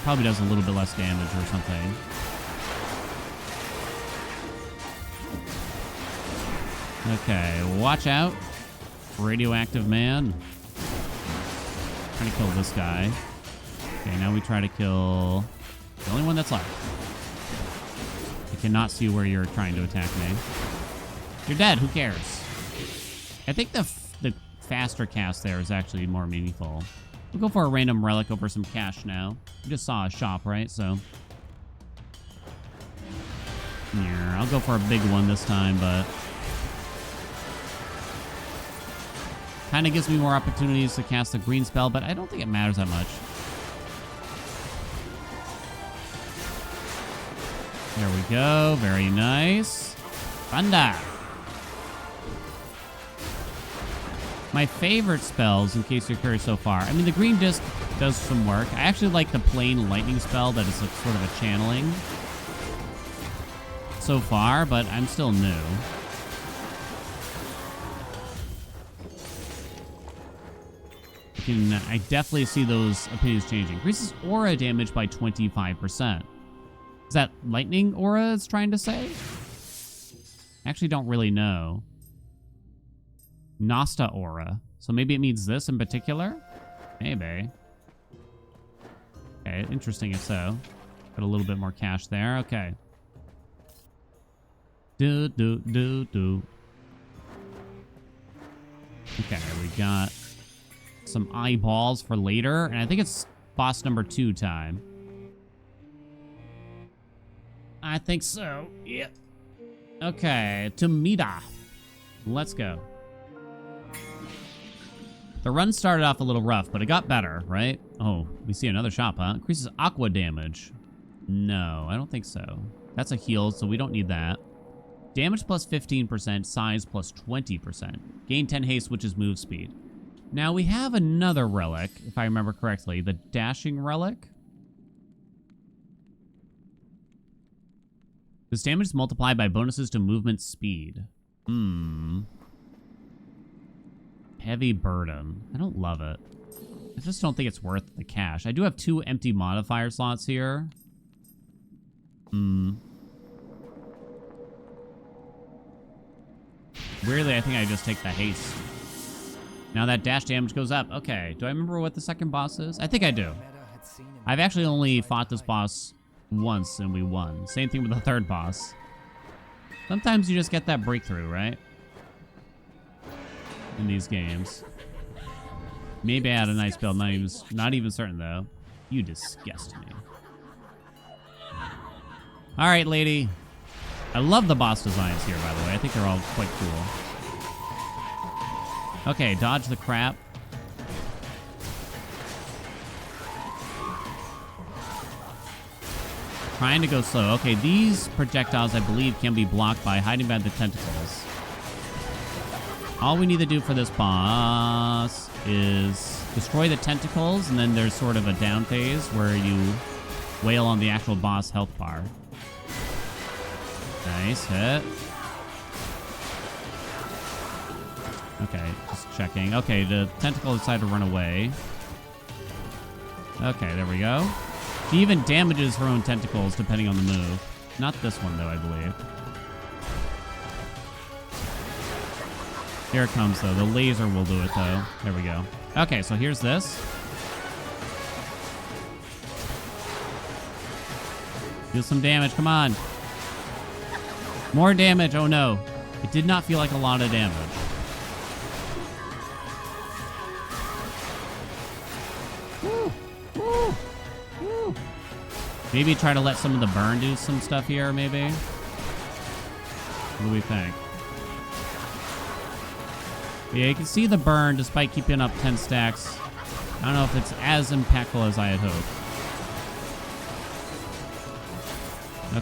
Probably does a little bit less damage or something. Okay, watch out. Radioactive man. Trying to kill this guy. Okay, now we try to kill the only one that's left. I cannot see where you're trying to attack me. You're dead. Who cares? I think the faster cast there is actually more meaningful. We'll go for a random relic over some cash now. We just saw a shop, right? So, yeah, I'll go for a big one this time, but kind of gives me more opportunities to cast a green spell, but I don't think it matters that much. There we go. Very nice. Thunder. My favorite spells, in case you're curious so far. I mean, the green disc does some work. I actually like the plain lightning spell that is like sort of a channeling so far, but I'm still new. I definitely see those opinions changing. Increases aura damage by 25%. Is that lightning aura it's trying to say? Actually don't really know. Nosta aura. So maybe it means this in particular? Maybe. Okay, interesting if so. Got a little bit more cash there. Okay. Do. Okay, we got some eyeballs for later. And I think it's boss number 2 time. I think so. Yep. Okay, Tomita. Let's go. The run started off a little rough, but it got better, right? Oh, we see another shop, huh? Increases aqua damage. No, I don't think so. That's a heal, so we don't need that. Damage plus 15%, size plus 20%. Gain 10 haste, which is move speed. Now, we have another relic, if I remember correctly. The dashing relic. This damage is multiplied by bonuses to movement speed. Heavy burden. I don't love it. I just don't think it's worth the cash. I do have 2 empty modifier slots here. Weirdly, I think I just take the haste. Now that dash damage goes up. Okay, do I remember what the second boss is? I think I do. I've actually only fought this boss once and we won. Same thing with the third boss. Sometimes you just get that breakthrough, right? In these games. Maybe I had a nice build. Not even certain though. You disgust me. All right, lady. I love the boss designs here, by the way. I think they're all quite cool. Okay, dodge the crap. Trying to go slow. Okay, these projectiles, I believe, can be blocked by hiding behind the tentacles. All we need to do for this boss is destroy the tentacles, and then there's sort of a down phase where you wail on the actual boss health bar. Nice hit. Okay, just checking. Okay, the tentacle decided to run away. Okay, there we go. She even damages her own tentacles depending on the move. Not this one, though, I believe. Here it comes, though. The laser will do it, though. There we go. Okay, so here's this. Deal some damage. Come on. More damage. Oh, no. It did not feel like a lot of damage. Woo. Woo. Woo. Maybe try to let some of the burn do some stuff here, maybe? What do we think? Yeah, you can see the burn despite keeping up 10 stacks. I don't know if it's as impactful as I had hoped.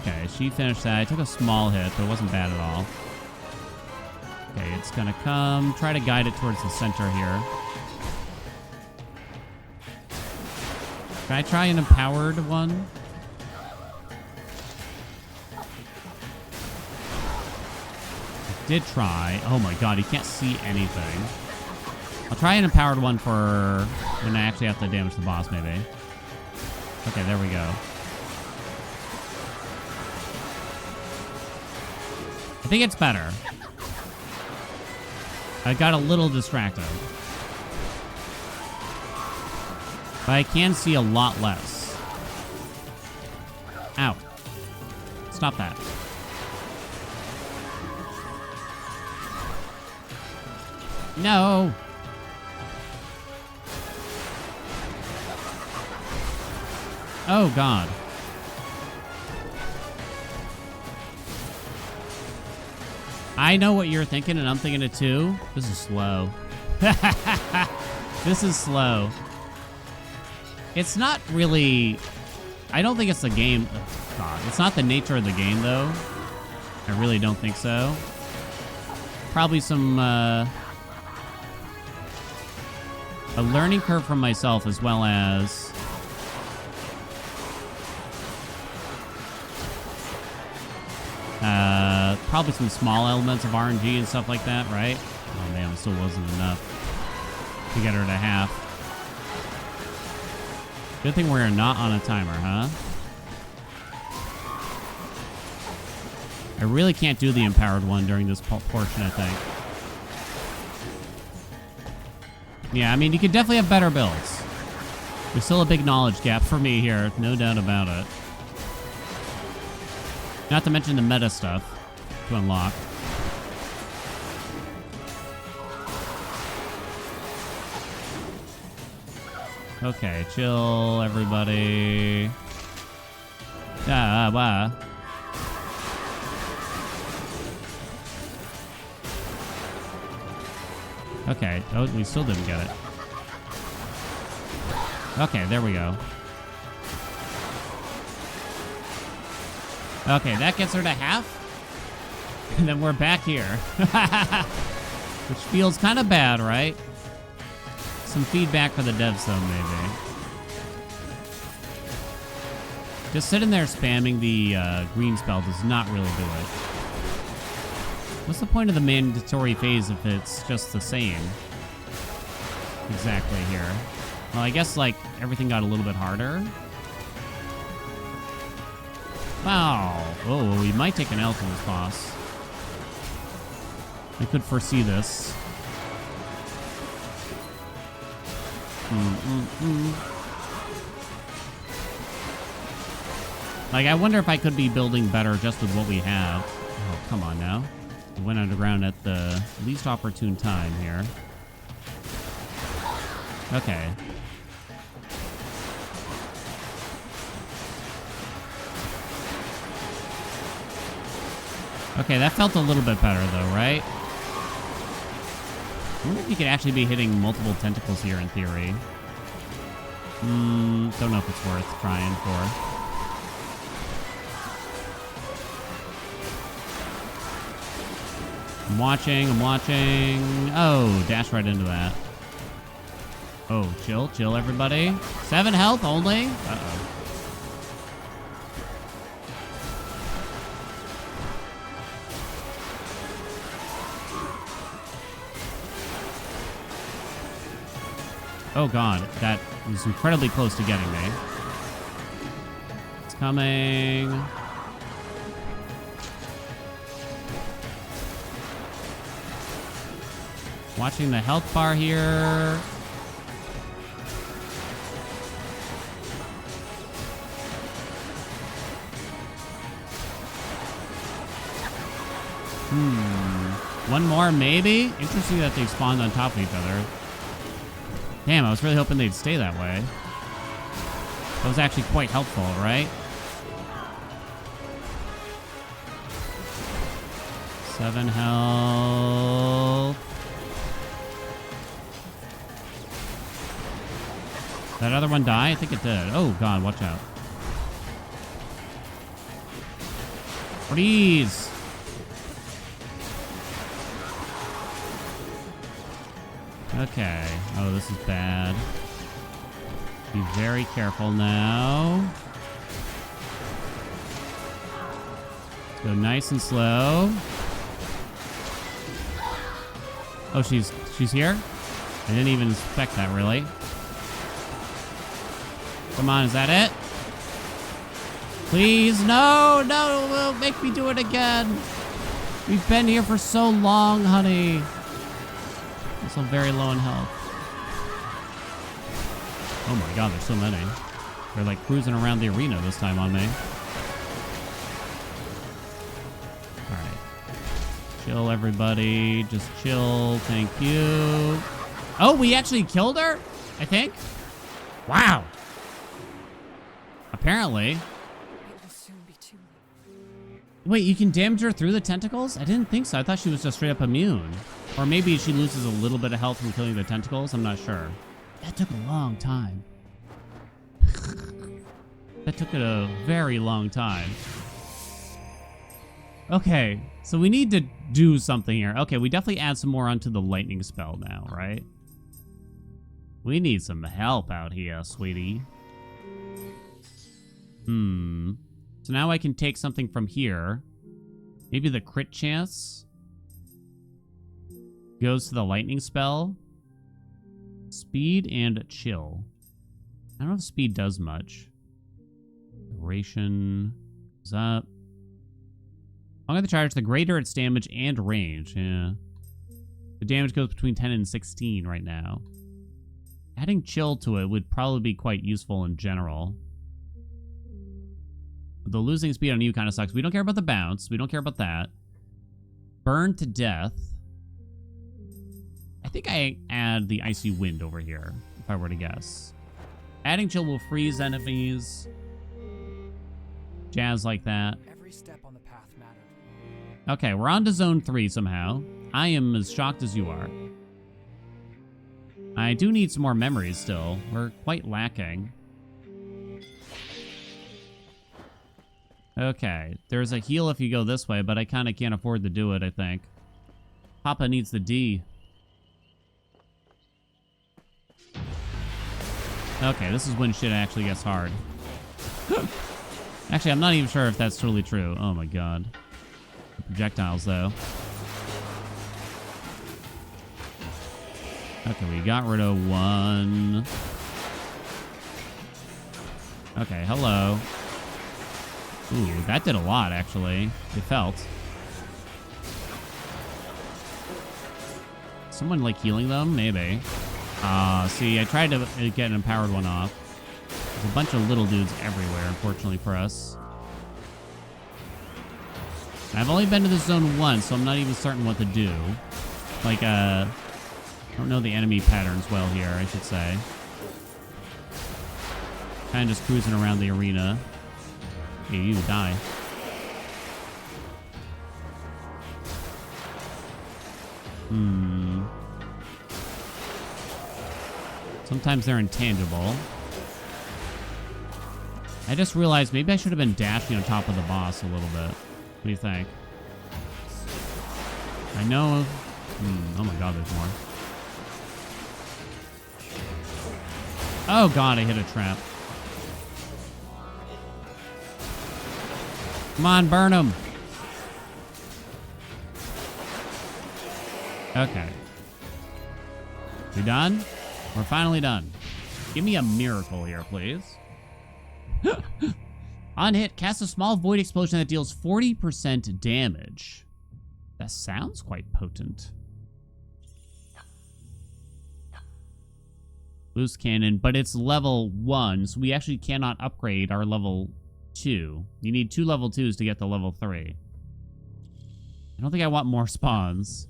Okay, she finished that. I took a small hit, but it wasn't bad at all. Okay, it's gonna come. Try to guide it towards the center here. Can I try an empowered one? Did try. Oh my god, he can't see anything. I'll try an empowered one for when I actually have to damage the boss, maybe. Okay, there we go. I think it's better. I got a little distracted. But I can see a lot less. Ow. Stop that. No. Oh, God. I know what you're thinking, and I'm thinking it too. This is slow. This is slow. It's not really... I don't think it's the game... Oh, God. It's not the nature of the game, though. I really don't think so. Probably some... a learning curve from myself, as well as... probably some small elements of RNG and stuff like that, right? Oh, man, it still wasn't enough to get her to half. Good thing we're not on a timer, huh? I really can't do the empowered one during this portion, I think. Yeah, I mean, you could definitely have better builds. There's still a big knowledge gap for me here, no doubt about it. Not to mention the meta stuff to unlock. Okay, chill, everybody. Okay, oh, we still didn't get it. Okay, there we go. Okay, that gets her to half. And then we're back here. Which feels kind of bad, right? Some feedback for the devs, though, maybe. Just sitting there spamming the green spell does not really do it. What's the point of the mandatory phase if it's just the same? Exactly here. Well, I guess, like, everything got a little bit harder. Wow. Oh, we might take an L from this boss. I could foresee this. Like, I wonder if I could be building better just with what we have. Oh, come on now. We went underground at the least opportune time here. Okay. Okay, that felt a little bit better, though, right? I wonder if you could actually be hitting multiple tentacles here, in theory. Don't know if it's worth trying for. I'm watching. Oh, dash right into that. Oh, chill, everybody. 7 health only? Uh-oh. Oh god, that was incredibly close to getting me. It's coming. Watching the health bar here. One more, maybe? Interesting that they spawned on top of each other. Damn, I was really hoping they'd stay that way. That was actually quite helpful, right? 7 health. That other one die? I think it did. Oh, God, watch out. Freeze! Okay. Oh, this is bad. Be very careful now. Let's go nice and slow. Oh, she's here? I didn't even expect that, really. Come on, is that it? Please, no, make me do it again. We've been here for so long, honey. Also very low in health. Oh my god, there's so many. They're like cruising around the arena this time on me. Alright. Chill, everybody. Just chill. Thank you. Oh, we actually killed her? I think? Wow. Apparently. Wait, you can damage her through the tentacles? I didn't think so. I thought she was just straight up immune. Or maybe she loses a little bit of health from killing the tentacles. I'm not sure. That took a long time. That took a very long time. Okay, so we need to do something here. Okay, we definitely add some more onto the lightning spell now, right? We need some help out here, sweetie. So now I can take something from here. Maybe the crit chance goes to the lightning spell. Speed and chill. I don't know if speed does much. Duration is up. Longer the charge, the greater its damage and range. Yeah. The damage goes between 10 and 16 right now. Adding chill to it would probably be quite useful in general. The losing speed on you kind of sucks. We don't care about the bounce. We don't care about that. Burn to death. I think I add the icy wind over here, if I were to guess. Adding chill will freeze enemies. Jazz like that. Every step on the path mattered. Okay, we're on to zone 3 somehow. I am as shocked as you are. I do need some more memories still. We're quite lacking. Okay, there's a heal if you go this way, but I kind of can't afford to do it, I think. Papa needs the D. Okay, this is when shit actually gets hard. Actually, I'm not even sure if that's totally true. Oh my god. The projectiles, though. Okay, we got rid of one. Okay, hello. Ooh, that did a lot, actually. It felt. Someone, like, healing them? Maybe. See, I tried to get an empowered one off. There's a bunch of little dudes everywhere, unfortunately for us. I've only been to this zone once, so I'm not even certain what to do. Like, I don't know the enemy patterns well here, I should say. Kind of just cruising around the arena. Hey, you die. Sometimes they're intangible. I just realized maybe I should have been dashing on top of the boss a little bit. What do you think? I know. Oh my god, there's more. Oh god, I hit a trap. Come on, burn him. Okay. We done? We're finally done. Give me a miracle here, please. On hit, cast a small void explosion that deals 40% damage. That sounds quite potent. Loose cannon, but it's level 1, so we actually cannot upgrade our level 2. You need 2 level 2s to get to level 3. I don't think I want more spawns.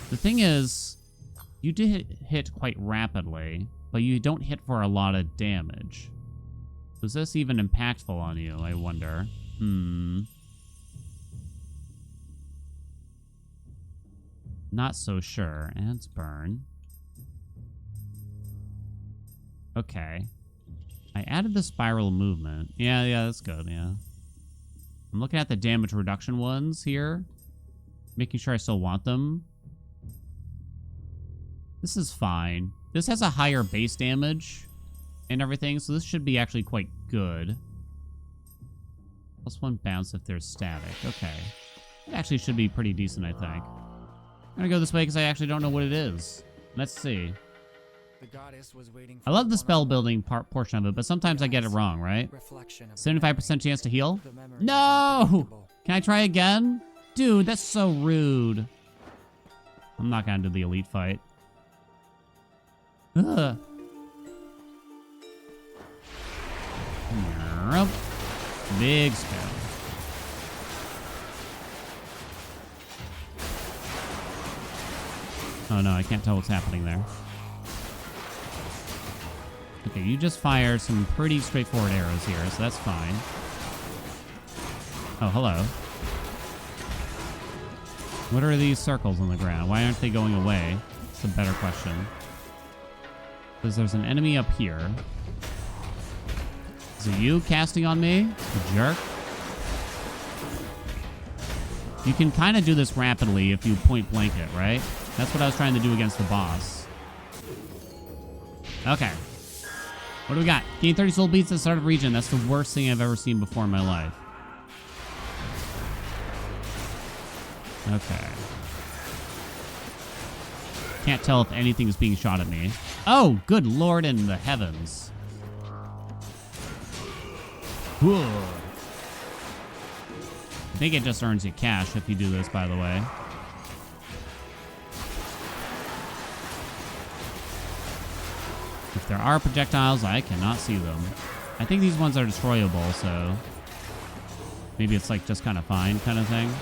The thing is, you did hit quite rapidly, but you don't hit for a lot of damage. Was this even impactful on you, I wonder? Not so sure. And it's burn. Okay. I added the spiral movement. Yeah, that's good, yeah. I'm looking at the damage reduction ones here. Making sure I still want them. This is fine. This has a higher base damage and everything, so this should be actually quite good. +1 bounce if they're static. Okay. It actually should be pretty decent, I think. I'm gonna go this way because I actually don't know what it is. Let's see. The goddess was waiting for I love the spell building portion of it, but sometimes I get it wrong, right? 75% chance to heal? No! Can I try again? Dude, that's so rude. I'm not gonna do the elite fight. Ugh. Big spell. Oh no, I can't tell what's happening there. Okay, you just fired some pretty straightforward arrows here, so that's fine. Oh, hello. What are these circles on the ground? Why aren't they going away? That's a better question. Because there's an enemy up here. Is it you casting on me? You jerk. You can kind of do this rapidly if you point blank it, right? That's what I was trying to do against the boss. Okay. What do we got? Gain 30 soul beats at the start of region. That's the worst thing I've ever seen before in my life. Okay. Can't tell if anything is being shot at me. Oh, good lord in the heavens. Whoa. I think it just earns you cash if you do this, by the way. If there are projectiles, I cannot see them. I think these ones are destroyable, so maybe it's like just kind of fine kind of thing.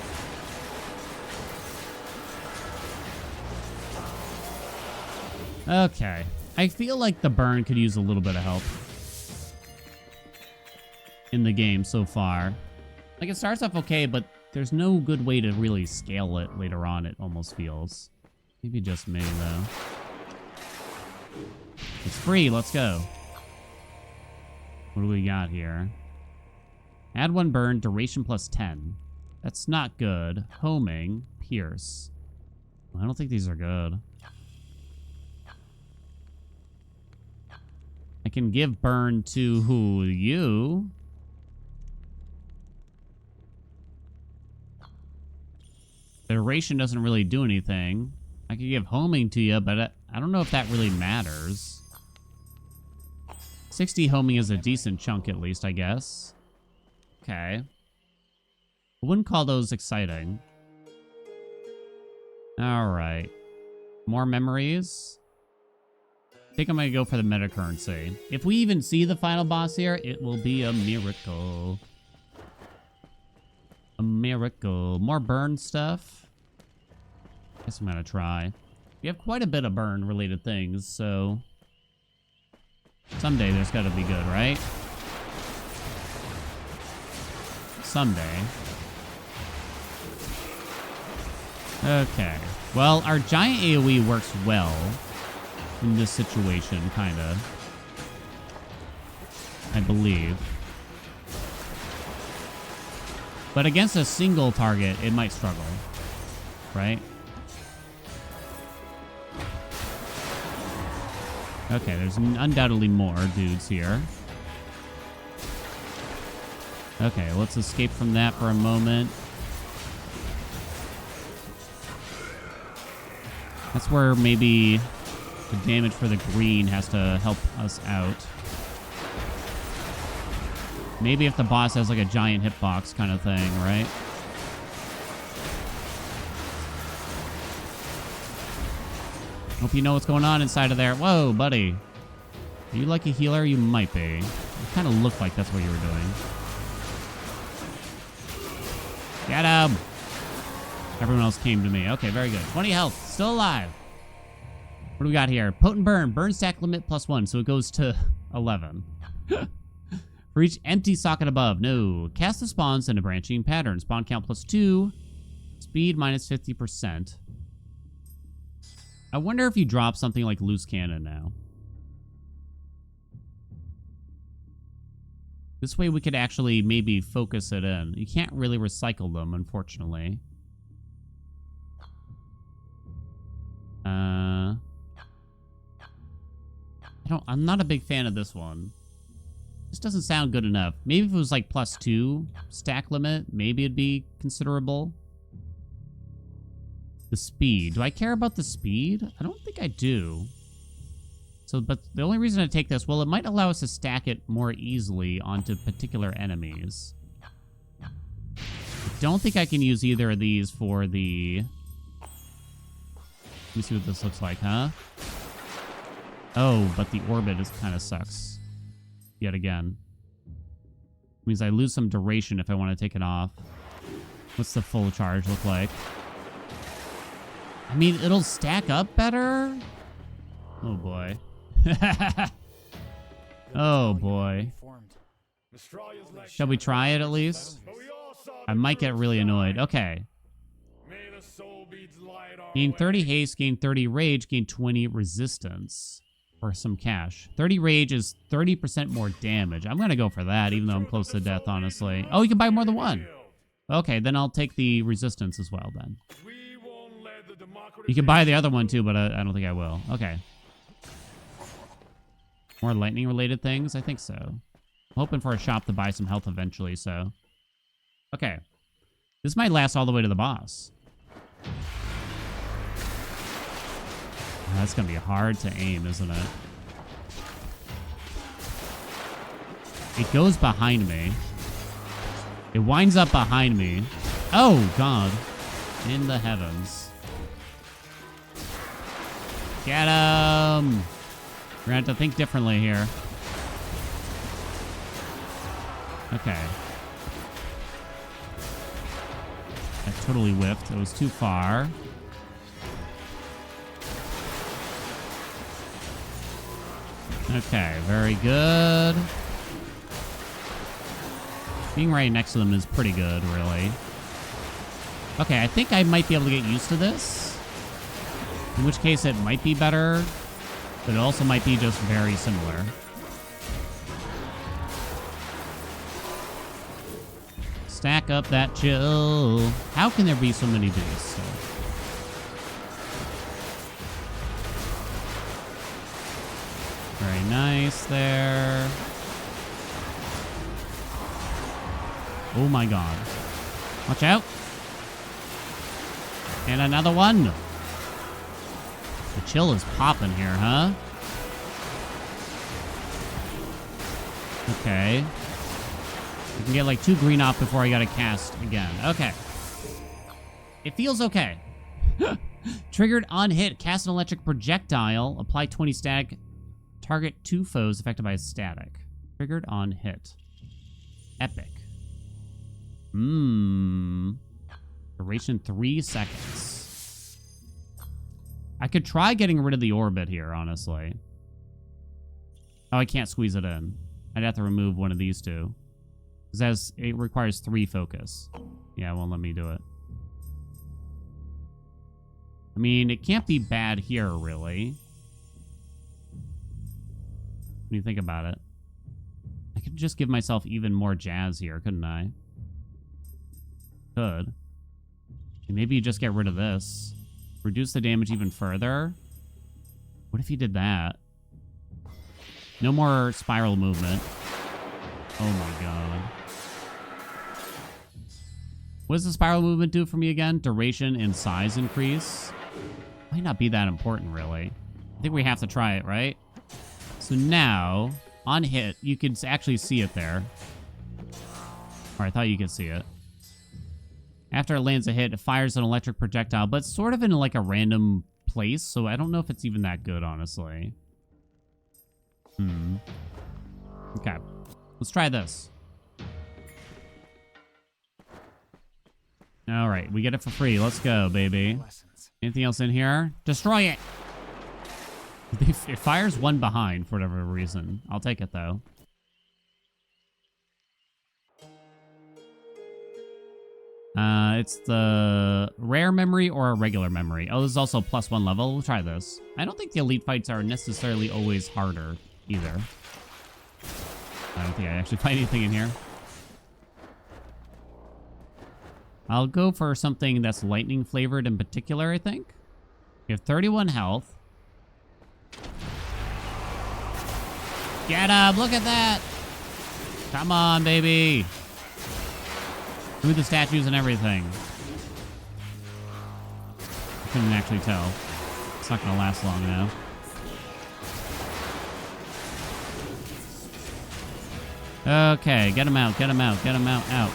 Okay. I feel like the burn could use a little bit of help in the game so far. Like, it starts off okay, but there's no good way to really scale it later on, it almost feels. Maybe just me, though. It's free, let's go. What do we got here? Add 1 burn, duration +10. That's not good. Homing, pierce. I don't think these are good. I can give burn to who? You? The duration doesn't really do anything. I could give homing to you, but I don't know if that really matters. 60 homing is a decent chunk, at least, I guess. Okay. I wouldn't call those exciting. Alright. More memories. I think I'm going to go for the meta currency. If we even see the final boss here, it will be a miracle. A miracle. More burn stuff. Guess I'm going to try. We have quite a bit of burn-related things, so someday there's got to be good, right? Someday. Okay. Well, our giant AoE works well in this situation, kind of. I believe. But against a single target, it might struggle. right? Okay, there's undoubtedly more dudes here. Okay, let's escape from that for a moment. That's where maybe the damage for the green has to help us out. Maybe if the boss has like a giant hitbox kind of thing, right? Hope you know what's going on inside of there. Whoa, buddy. Are you like a healer? You might be. You kind of look like that's what you were doing. Get him! Everyone else came to me. Okay, very good. 20 health. Still alive. What do we got here? Potent burn. Burn stack limit +1, so it goes to 11. For each empty socket above. No. Cast the spawns in a branching pattern. Spawn count +2. Speed -50%. I wonder if you drop something like loose cannon now. This way we could actually maybe focus it in. You can't really recycle them, unfortunately. I'm not a big fan of this one. This doesn't sound good enough. Maybe if it was like +2 stack limit, maybe it'd be considerable. The speed. Do I care about the speed? I don't think I do. So, but the only reason I take this, well, it might allow us to stack it more easily onto particular enemies. I don't think I can use either of these for the... Let me see what this looks like, huh? Oh, but the orbit is kind of sucks. Yet again. Means I lose some duration if I want to take it off. What's the full charge look like? I mean, it'll stack up better? Oh, boy. Oh, boy. Shall we try it at least? I might get really annoyed. Okay. Gain 30 haste, gain 30 rage, gain 20 resistance. For some cash. 30 rage is 30% more damage. I'm going to go for that, even though I'm close to death, honestly. Oh, you can buy more than one. Okay, then I'll take the resistance as well, then. You can buy the other one, too, but I don't think I will. Okay. More lightning-related things? I think so. I'm hoping for a shop to buy some health eventually, so... Okay. This might last all the way to the boss. That's going to be hard to aim, isn't it? It goes behind me. It winds up behind me. Oh, God. In the heavens. Get him! We're going to have to think differently here. Okay. That totally whiffed. It was too far. Okay, very good. Being right next to them is pretty good, really. Okay, I think I might be able to get used to this. In which case it might be better, but it also might be just very similar. Stack up that chill. How can there be so many beasts? Very nice there. Oh my God. Watch out. And another one. The chill is popping here, huh? Okay. We can get like 2 green off before I gotta cast again. Okay. It feels okay. Triggered on hit. Cast an electric projectile. Apply 20 static. Target 2 foes affected by static. Triggered on hit. Epic. Duration 3 seconds. I could try getting rid of the orbit here, honestly. Oh, I can't squeeze it in. I'd have to remove one of these two. Because it requires 3 focus. Yeah, it won't let me do it. I mean, it can't be bad here, really. When you think about it. I could just give myself even more jazz here, couldn't I? Could. Maybe you just get rid of this. Reduce the damage even further. What if you did that? No more spiral movement. Oh my god. What does the spiral movement do for me again? Duration and size increase? Might not be that important, really. I think we have to try it, right? So now, on hit, you can actually see it there. Or I thought you could see it. After it lands a hit, it fires an electric projectile, but sort of in like a random place, so I don't know if it's even that good, honestly. Okay. Let's try this. All right, we get it for free. Let's go, baby. Anything else in here? Destroy it! It fires one behind for whatever reason. I'll take it, though. It's the rare memory or a regular memory. Oh, this is also +1 level. We'll try this. I don't think the elite fights are necessarily always harder, either. I don't think I actually find anything in here. I'll go for something that's lightning flavored in particular, I think. You have 31 health. Get him! Look at that! Come on, baby! Through the statues and everything. I couldn't actually tell. It's not gonna last long now. Okay, get him out, get him out, get him out.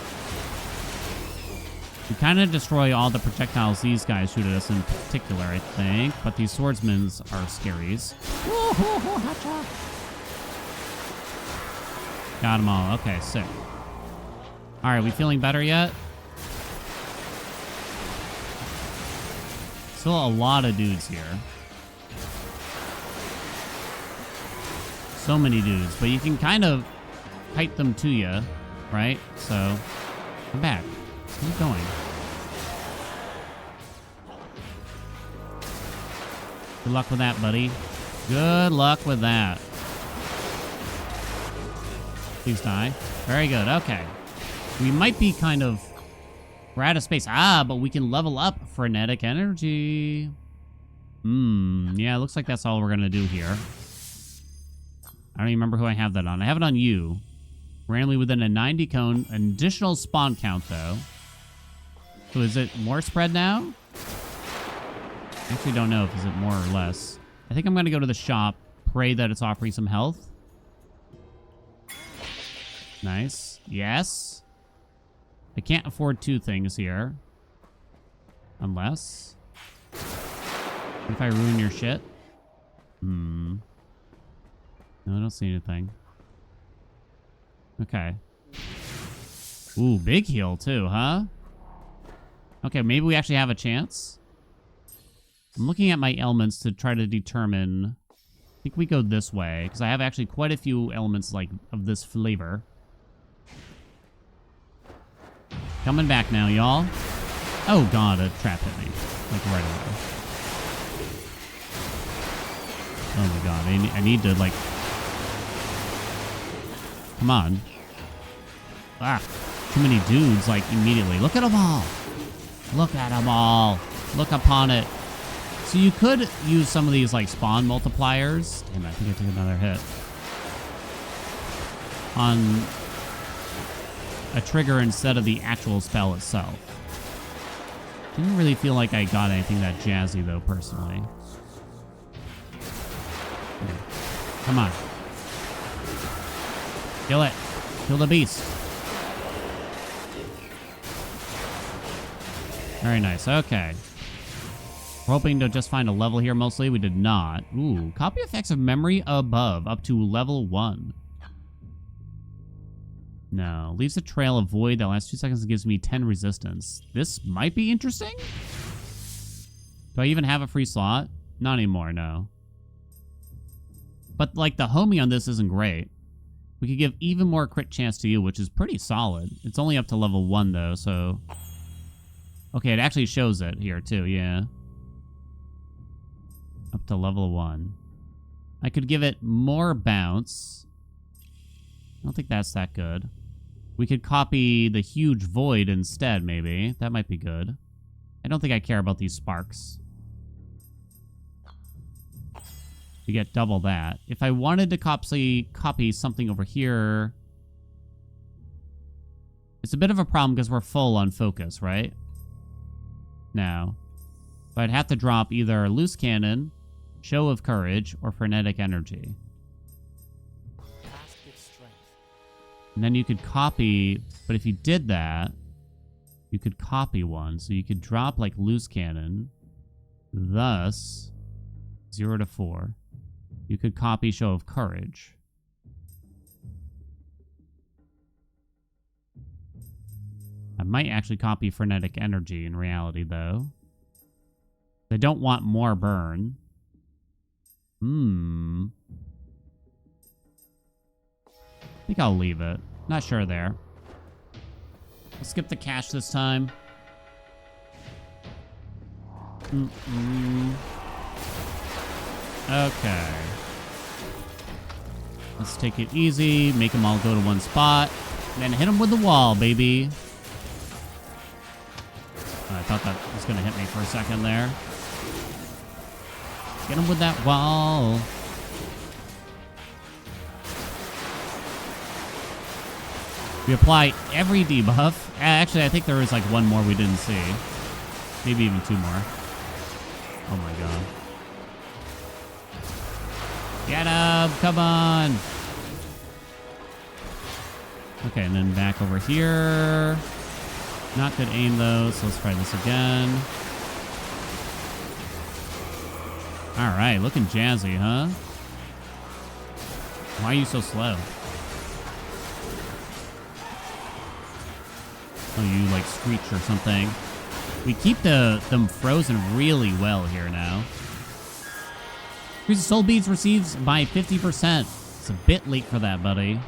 We kind of destroy all the projectiles these guys shoot at us in particular, I think. But these swordsmen are scaries. Got them all. Okay, sick. All right, we feeling better yet? Still a lot of dudes here. So many dudes, but you can kind of kite them to you, right? So, come back. Keep going. Good luck with that, buddy. Good luck with that. Please die. Very good. Okay. We might be kind of... We're out of space. Ah, but we can level up frenetic energy. Yeah, it looks like that's all we're going to do here. I don't even remember who I have that on. I have it on you. Randomly within a 90 cone. An additional spawn count, though. So is it more spread now? I actually don't know if is it more or less. I think I'm going to go to the shop. Pray that it's offering some health. Nice. Yes. I can't afford two things here. Unless... What if I ruin your shit? No, I don't see anything. Okay. Ooh, big heal too, huh? Okay, maybe we actually have a chance. I'm looking at my elements to try to determine... I think we go this way, because I have actually quite a few elements like of this flavor. Coming back now, y'all. Oh god, a trap hit me. Like right away. Oh my god, I need to like... Come on. Ah, too many dudes like immediately. Look at them all. Look at them all. Look upon it. So you could use some of these like spawn multipliers. Damn, I think I took another hit. On a trigger instead of the actual spell itself. Didn't really feel like I got anything that jazzy though, personally. Come on. Kill it. Kill the beast. Very nice. Okay. We're hoping to just find a level here mostly. We did not. Ooh. Copy effects of memory above. Up to level 1. No. Leaves a trail of void that lasts 2 seconds and gives me 10 resistance. This might be interesting? Do I even have a free slot? Not anymore, no. But, like, the homie on this isn't great. We could give even more crit chance to you, which is pretty solid. It's only up to level 1, though, so... Okay, it actually shows it here, too, yeah. Up to level 1. I could give it more bounce. I don't think that's that good. We could copy the huge void instead, maybe. That might be good. I don't think I care about these sparks. You get double that. If I wanted to copy something over here, it's a bit of a problem because we're full on focus, right? Now, but I'd have to drop either loose cannon, show of courage, or frenetic energy. And then you could copy, but if you did that, you could copy one. So you could drop like loose cannon, thus 0 to 4. You could copy show of courage. I might actually copy frenetic energy in reality, though. I don't want more burn. I think I'll leave it. Not sure there. I'll skip the cash this time. Okay. Let's take it easy. Make them all go to one spot. And then hit them with the wall, baby. I thought that was going to hit me for a second there. Get them with that wall. We apply every debuff. Actually, I think there was like one more we didn't see. Maybe even 2 more. Oh my god. Get up! Come on! Okay, and then back over here. Not good aim though, so let's try this again. Alright, looking jazzy, huh? Why are you so slow? Oh, you like screech or something. We keep them frozen really well here now. Increases soul beads receives by 50%. It's a bit late for that, buddy.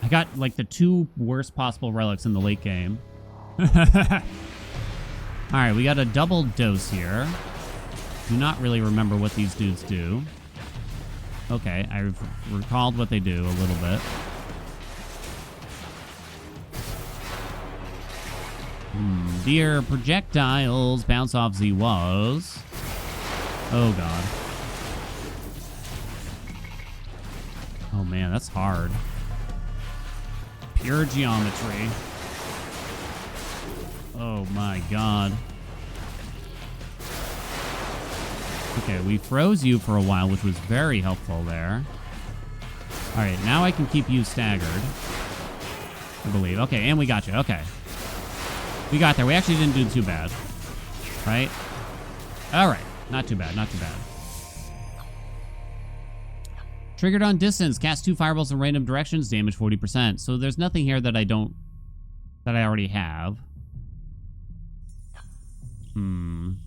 I got like the 2 worst possible relics in the late game. Alright, we got a double dose here. Do not really remember what these dudes do. Okay, I've recalled what they do a little bit. Dear projectiles bounce off the walls. Oh god. Oh man, that's hard. Pure geometry. Oh my god. Okay, we froze you for a while, which was very helpful there. Alright, now I can keep you staggered. I believe. Okay, and we got you. Okay. We got there. We actually didn't do too bad. Right? Alright. Not too bad. Not too bad. Triggered on distance. Cast 2 fireballs in random directions. Damage 40%. So there's nothing here that I already have.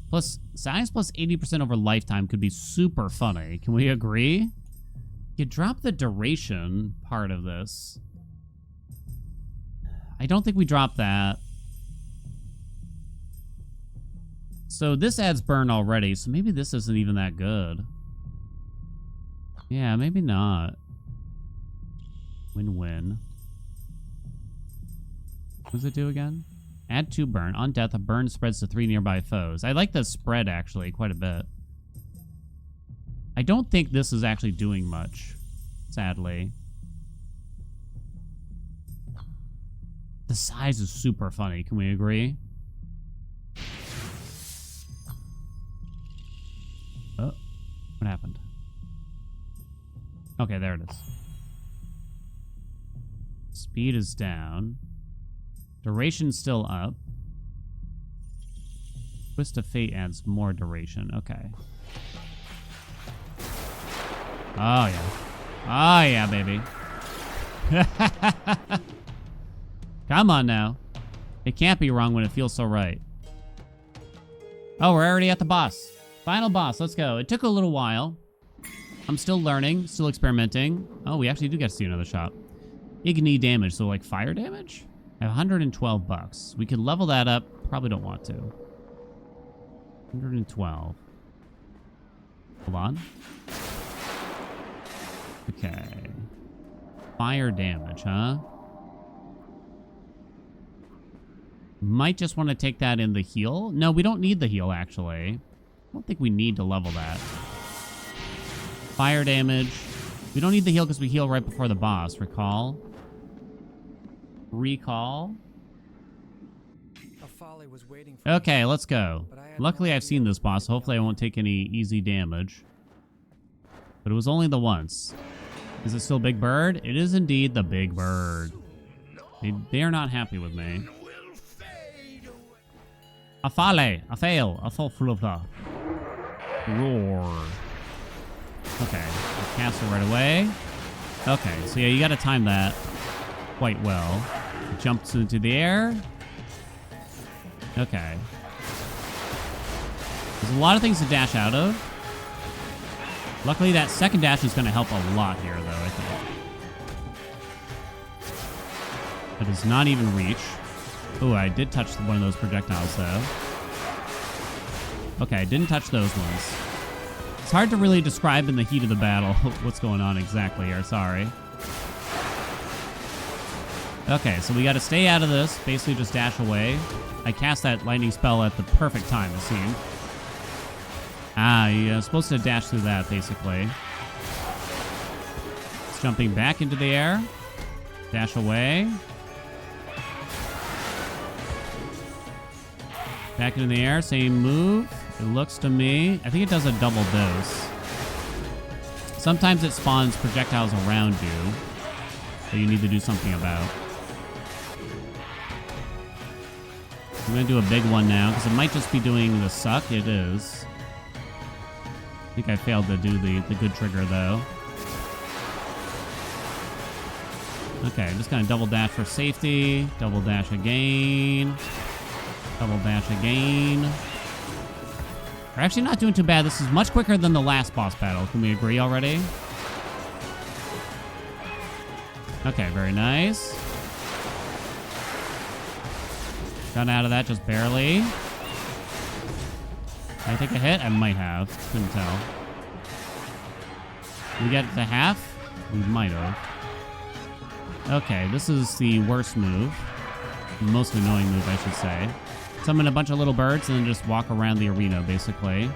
Plus, size plus 80% over lifetime could be super funny. Can we agree? You drop the duration part of this. I don't think we dropped that. So this adds burn already, so maybe this isn't even that good. Yeah, maybe not. Win-win. What does it do again? Add 2 burn. On death, a burn spreads to 3 nearby foes. I like the spread, actually, quite a bit. I don't think this is actually doing much, sadly. The size is super funny. Can we agree? Oh, what happened? Okay, there it is. Speed is down. Duration's still up. Twist of Fate adds more duration. Okay. Oh, yeah. Oh, yeah, baby. Come on now. It can't be wrong when it feels so right. Oh, we're already at the boss. Final boss. Let's go. It took a little while. I'm still learning, still experimenting. Oh, we actually do get to see another shop. Igni damage, so like fire damage? I have 112 bucks. We could level that up. Probably don't want to. 112. Hold on. Okay. Fire damage, huh? Might just want to take that in the heal. No, we don't need the heal, actually. I don't think we need to level that. Fire damage. We don't need the heal because we heal right before the boss. Recall. Recall. A folly was waiting for Okay, let's go. But I had Luckily, no I've seen idea this boss, so hopefully I won't take any easy damage. But it was only the once. Is it still Big Bird? It is indeed the Big Bird. They are not happy with me. A fale, a fail, a fulfluta. Roar. Okay, castle right away. Okay, so yeah, you gotta time that quite well. It jumps into the air. Okay. There's a lot of things to dash out of. Luckily, that second dash is gonna help a lot here, though, I think. It does not even reach. Oh, I did touch one of those projectiles, though. Okay, I didn't touch those ones. It's hard to really describe in the heat of the battle what's going on exactly here. Sorry. Okay, so we got to stay out of this. Basically just dash away. I cast that lightning spell at the perfect time, it seemed. Ah, you're supposed to dash through that, basically. It's jumping back into the air. Dash away. Back into the air, same move. It looks to me, I think it does a double dose. Sometimes it spawns projectiles around you that you need to do something about. I'm going to do a big one now, because it might just be doing the suck. It is. I think I failed to do the good trigger, though. Okay, I'm just going to double dash for safety. Double dash again. Double dash again. We're actually not doing too bad. This is much quicker than the last boss battle. Can we agree already? Okay, very nice. Got out of that just barely. Did I take a hit? I might have. Couldn't tell. Did we get it to half? We might have. Okay, this is the worst move. Most annoying move, I should say. Summon a bunch of little birds and then just walk around the arena, basically.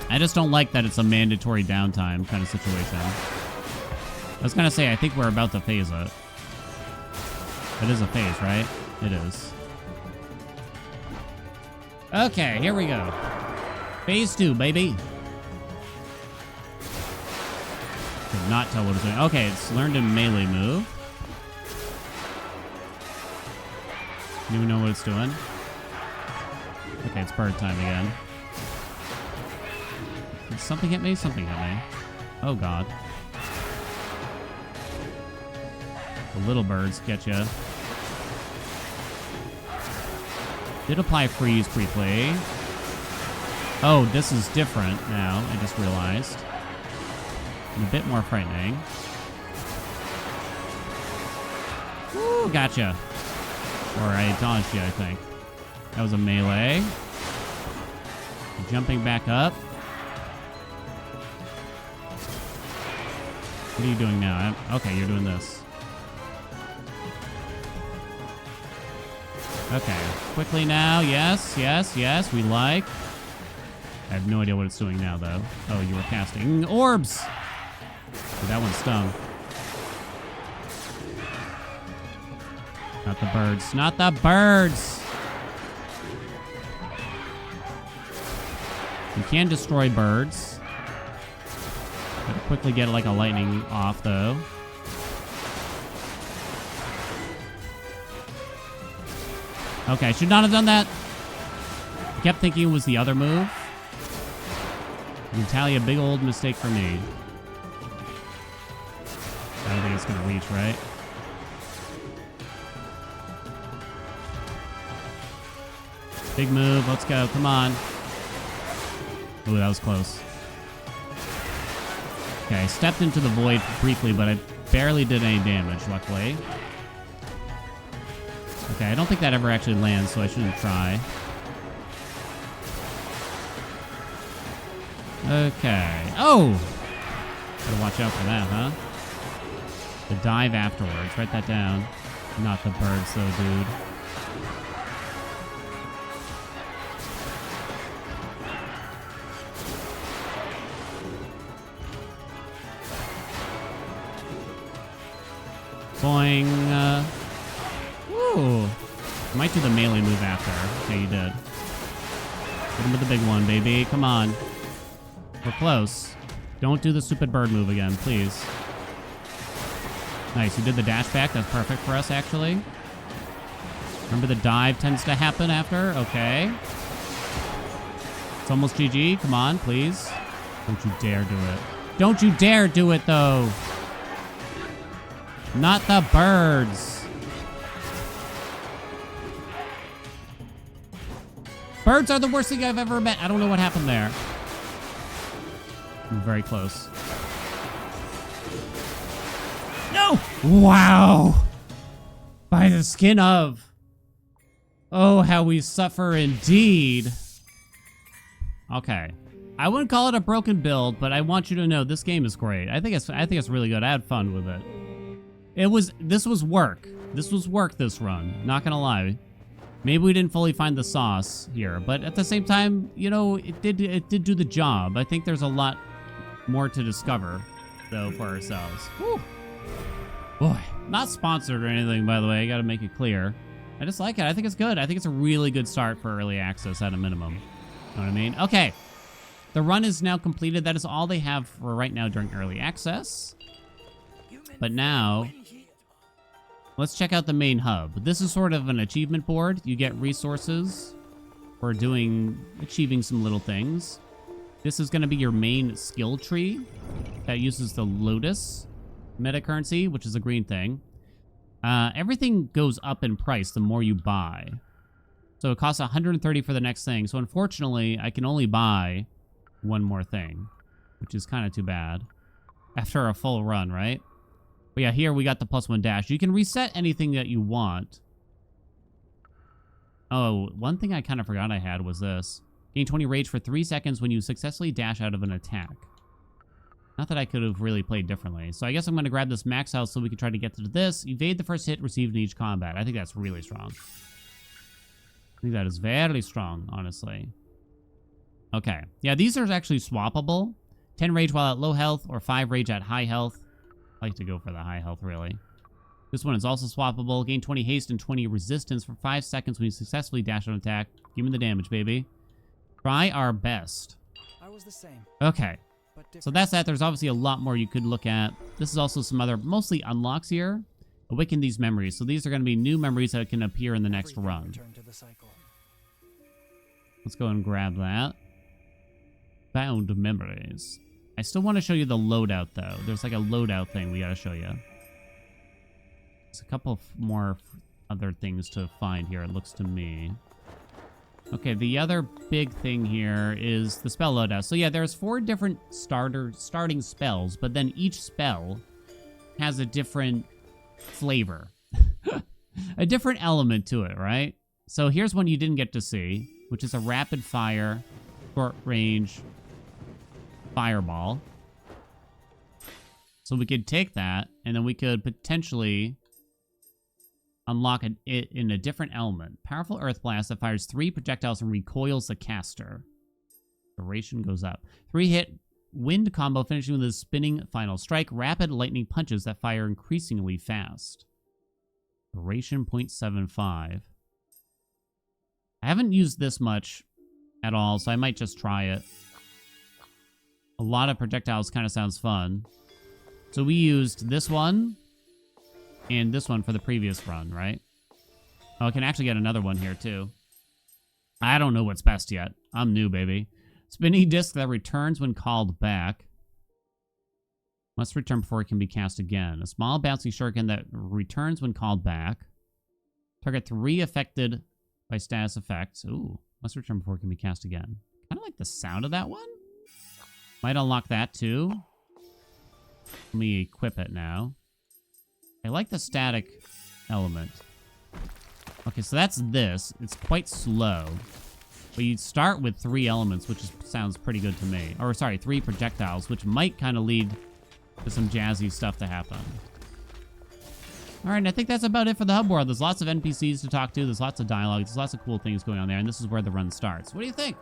I just don't like that it's a mandatory downtime kind of situation. I was going to say, I think we're about to phase it. It is a phase, right? It is. Okay, here we go. Phase 2, baby. Could not tell what it's doing. Okay, it's learned a melee move. You even know what it's doing? Okay, it's bird time again. Did something hit me? Something hit me. Oh, God. The little birds get you. Did apply freeze briefly. Oh, this is different now, I just realized. And a bit more frightening. Woo, gotcha. Or I dodged you, I think. That was a melee. Jumping back up. What are you doing now? Okay, you're doing this. Okay, quickly now. Yes, yes, yes, we like. I have no idea what it's doing now, though. Oh, you were casting orbs. Oh, that one stung. Not the birds. Not the birds! You can destroy birds. Gotta quickly get like a lightning off, though. Okay, I should not have done that. I kept thinking it was the other move. Entirely a big old mistake for me. I don't think it's gonna reach, right? Big move. Let's go. Come on. Ooh, that was close. Okay, I stepped into the void briefly, but I barely did any damage, luckily. Okay, I don't think that ever actually lands, so I shouldn't try. Okay. Oh! Gotta watch out for that, huh? The dive afterwards. Write that down. Not the birds, though, dude. Boing. Woo. Might do the melee move after. Okay, you did. Hit him with the big one, baby. Come on. We're close. Don't do the stupid bird move again, please. Nice. You did the dash back. That's perfect for us, actually. Remember the dive tends to happen after? Okay. It's almost GG. Come on, please. Don't you dare do it. Don't you dare do it, though. Not the birds. Birds are the worst thing I've ever met. I don't know what happened there. I'm very close. No! Wow! By the skin of. Oh, how we suffer indeed. Okay. I wouldn't call it a broken build, but I want you to know this game is great. I think it's really good. I had fun with it. This was work. This was work this run. Not gonna lie. Maybe we didn't fully find the sauce here, but at the same time, you know, it did do the job. I think there's a lot more to discover, though, for ourselves. Whew. Boy, not sponsored or anything, by the way. I gotta make it clear. I just like it. I think it's good. I think it's a really good start for early access at a minimum. Know what I mean? Okay. The run is now completed. That is all they have for right now during early access. But now, let's check out the main hub. This is sort of an achievement board. You get resources for achieving some little things. This is going to be your main skill tree that uses the Lotus meta currency, which is a green thing. Everything goes up in price the more you buy. So it costs 130 for the next thing. So unfortunately, I can only buy one more thing, which is kind of too bad after a full run, right? But yeah, here we got the +1 dash. You can reset anything that you want. Oh, one thing I kind of forgot I had was this. Gain 20 rage for 3 seconds when you successfully dash out of an attack. Not that I could have really played differently. So I guess I'm going to grab this max health so we can try to get to this. Evade the first hit received in each combat. I think that's really strong. I think that is very strong, honestly. Okay. Yeah, these are actually swappable. 10 rage while at low health or 5 rage at high health. I like to go for the high health, really. This one is also swappable. Gain 20 haste and 20 resistance for 5 seconds when you successfully dash an attack. Give me the damage, baby. Try our best. I was the same. Okay. So that's that. There's obviously a lot more you could look at. This is also some other, mostly unlocks here. Awaken these memories. So these are going to be new memories that can appear in the next run. Let's go and grab that. Found memories. I still want to show you the loadout, though. There's like a loadout thing we got to show you. There's a couple more other things to find here, it looks to me. Okay, the other big thing here is the spell loadout. So yeah, there's 4 different starting spells, but then each spell has a different flavor. A different element to it, right? So here's one you didn't get to see, which is a rapid fire, short range fireball. So we could take that, and then we could potentially unlock it in a different element. Powerful Earth Blast that fires 3 projectiles and recoils the caster. Duration goes up. 3-hit wind combo finishing with a spinning final strike. Rapid lightning punches that fire increasingly fast. Duration 0.75. I haven't used this much at all, so I might just try it. A lot of projectiles kind of sounds fun. So we used this one and this one for the previous run, right? Oh, I can actually get another one here, too. I don't know what's best yet. I'm new, baby. Spinning disc that returns when called back. Must return before it can be cast again. A small bouncy shuriken that returns when called back. Target 3 affected by status effects. Ooh, must return before it can be cast again. Kind of like the sound of that one. Might unlock that, too. Let me equip it now. I like the static element. Okay, so that's this. It's quite slow. But you start with 3 elements, which sounds pretty good to me. Or, sorry, 3 projectiles, which might kind of lead to some jazzy stuff to happen. All right, and I think that's about it for the hub world. There's lots of NPCs to talk to. There's lots of dialogue. There's lots of cool things going on there, and this is where the run starts. What do you think?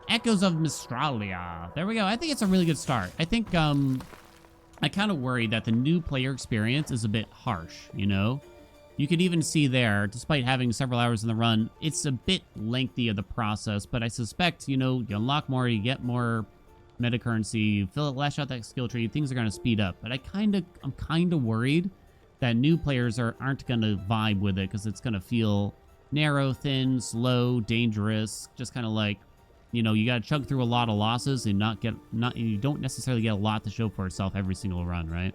Echoes of Mystralia. There we go. I think it's a really good start. I think I kind of worry that the new player experience is a bit harsh, you know? You could even see there, despite having several hours in the run, it's a bit lengthy of the process, but I suspect, you know, you unlock more, you get more meta currency, you lash out that skill tree, things are going to speed up. But I'm kind of worried that new players aren't going to vibe with it because it's going to feel narrow, thin, slow, dangerous, just kind of like, you know, you got to chug through a lot of losses and you don't necessarily get a lot to show for yourself every single run, right?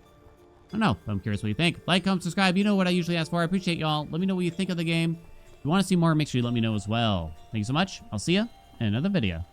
I don't know, but I'm curious what you think. Like, comment, subscribe. You know what I usually ask for. I appreciate y'all. Let me know what you think of the game. If you want to see more, make sure you let me know as well. Thank you so much. I'll see you in another video.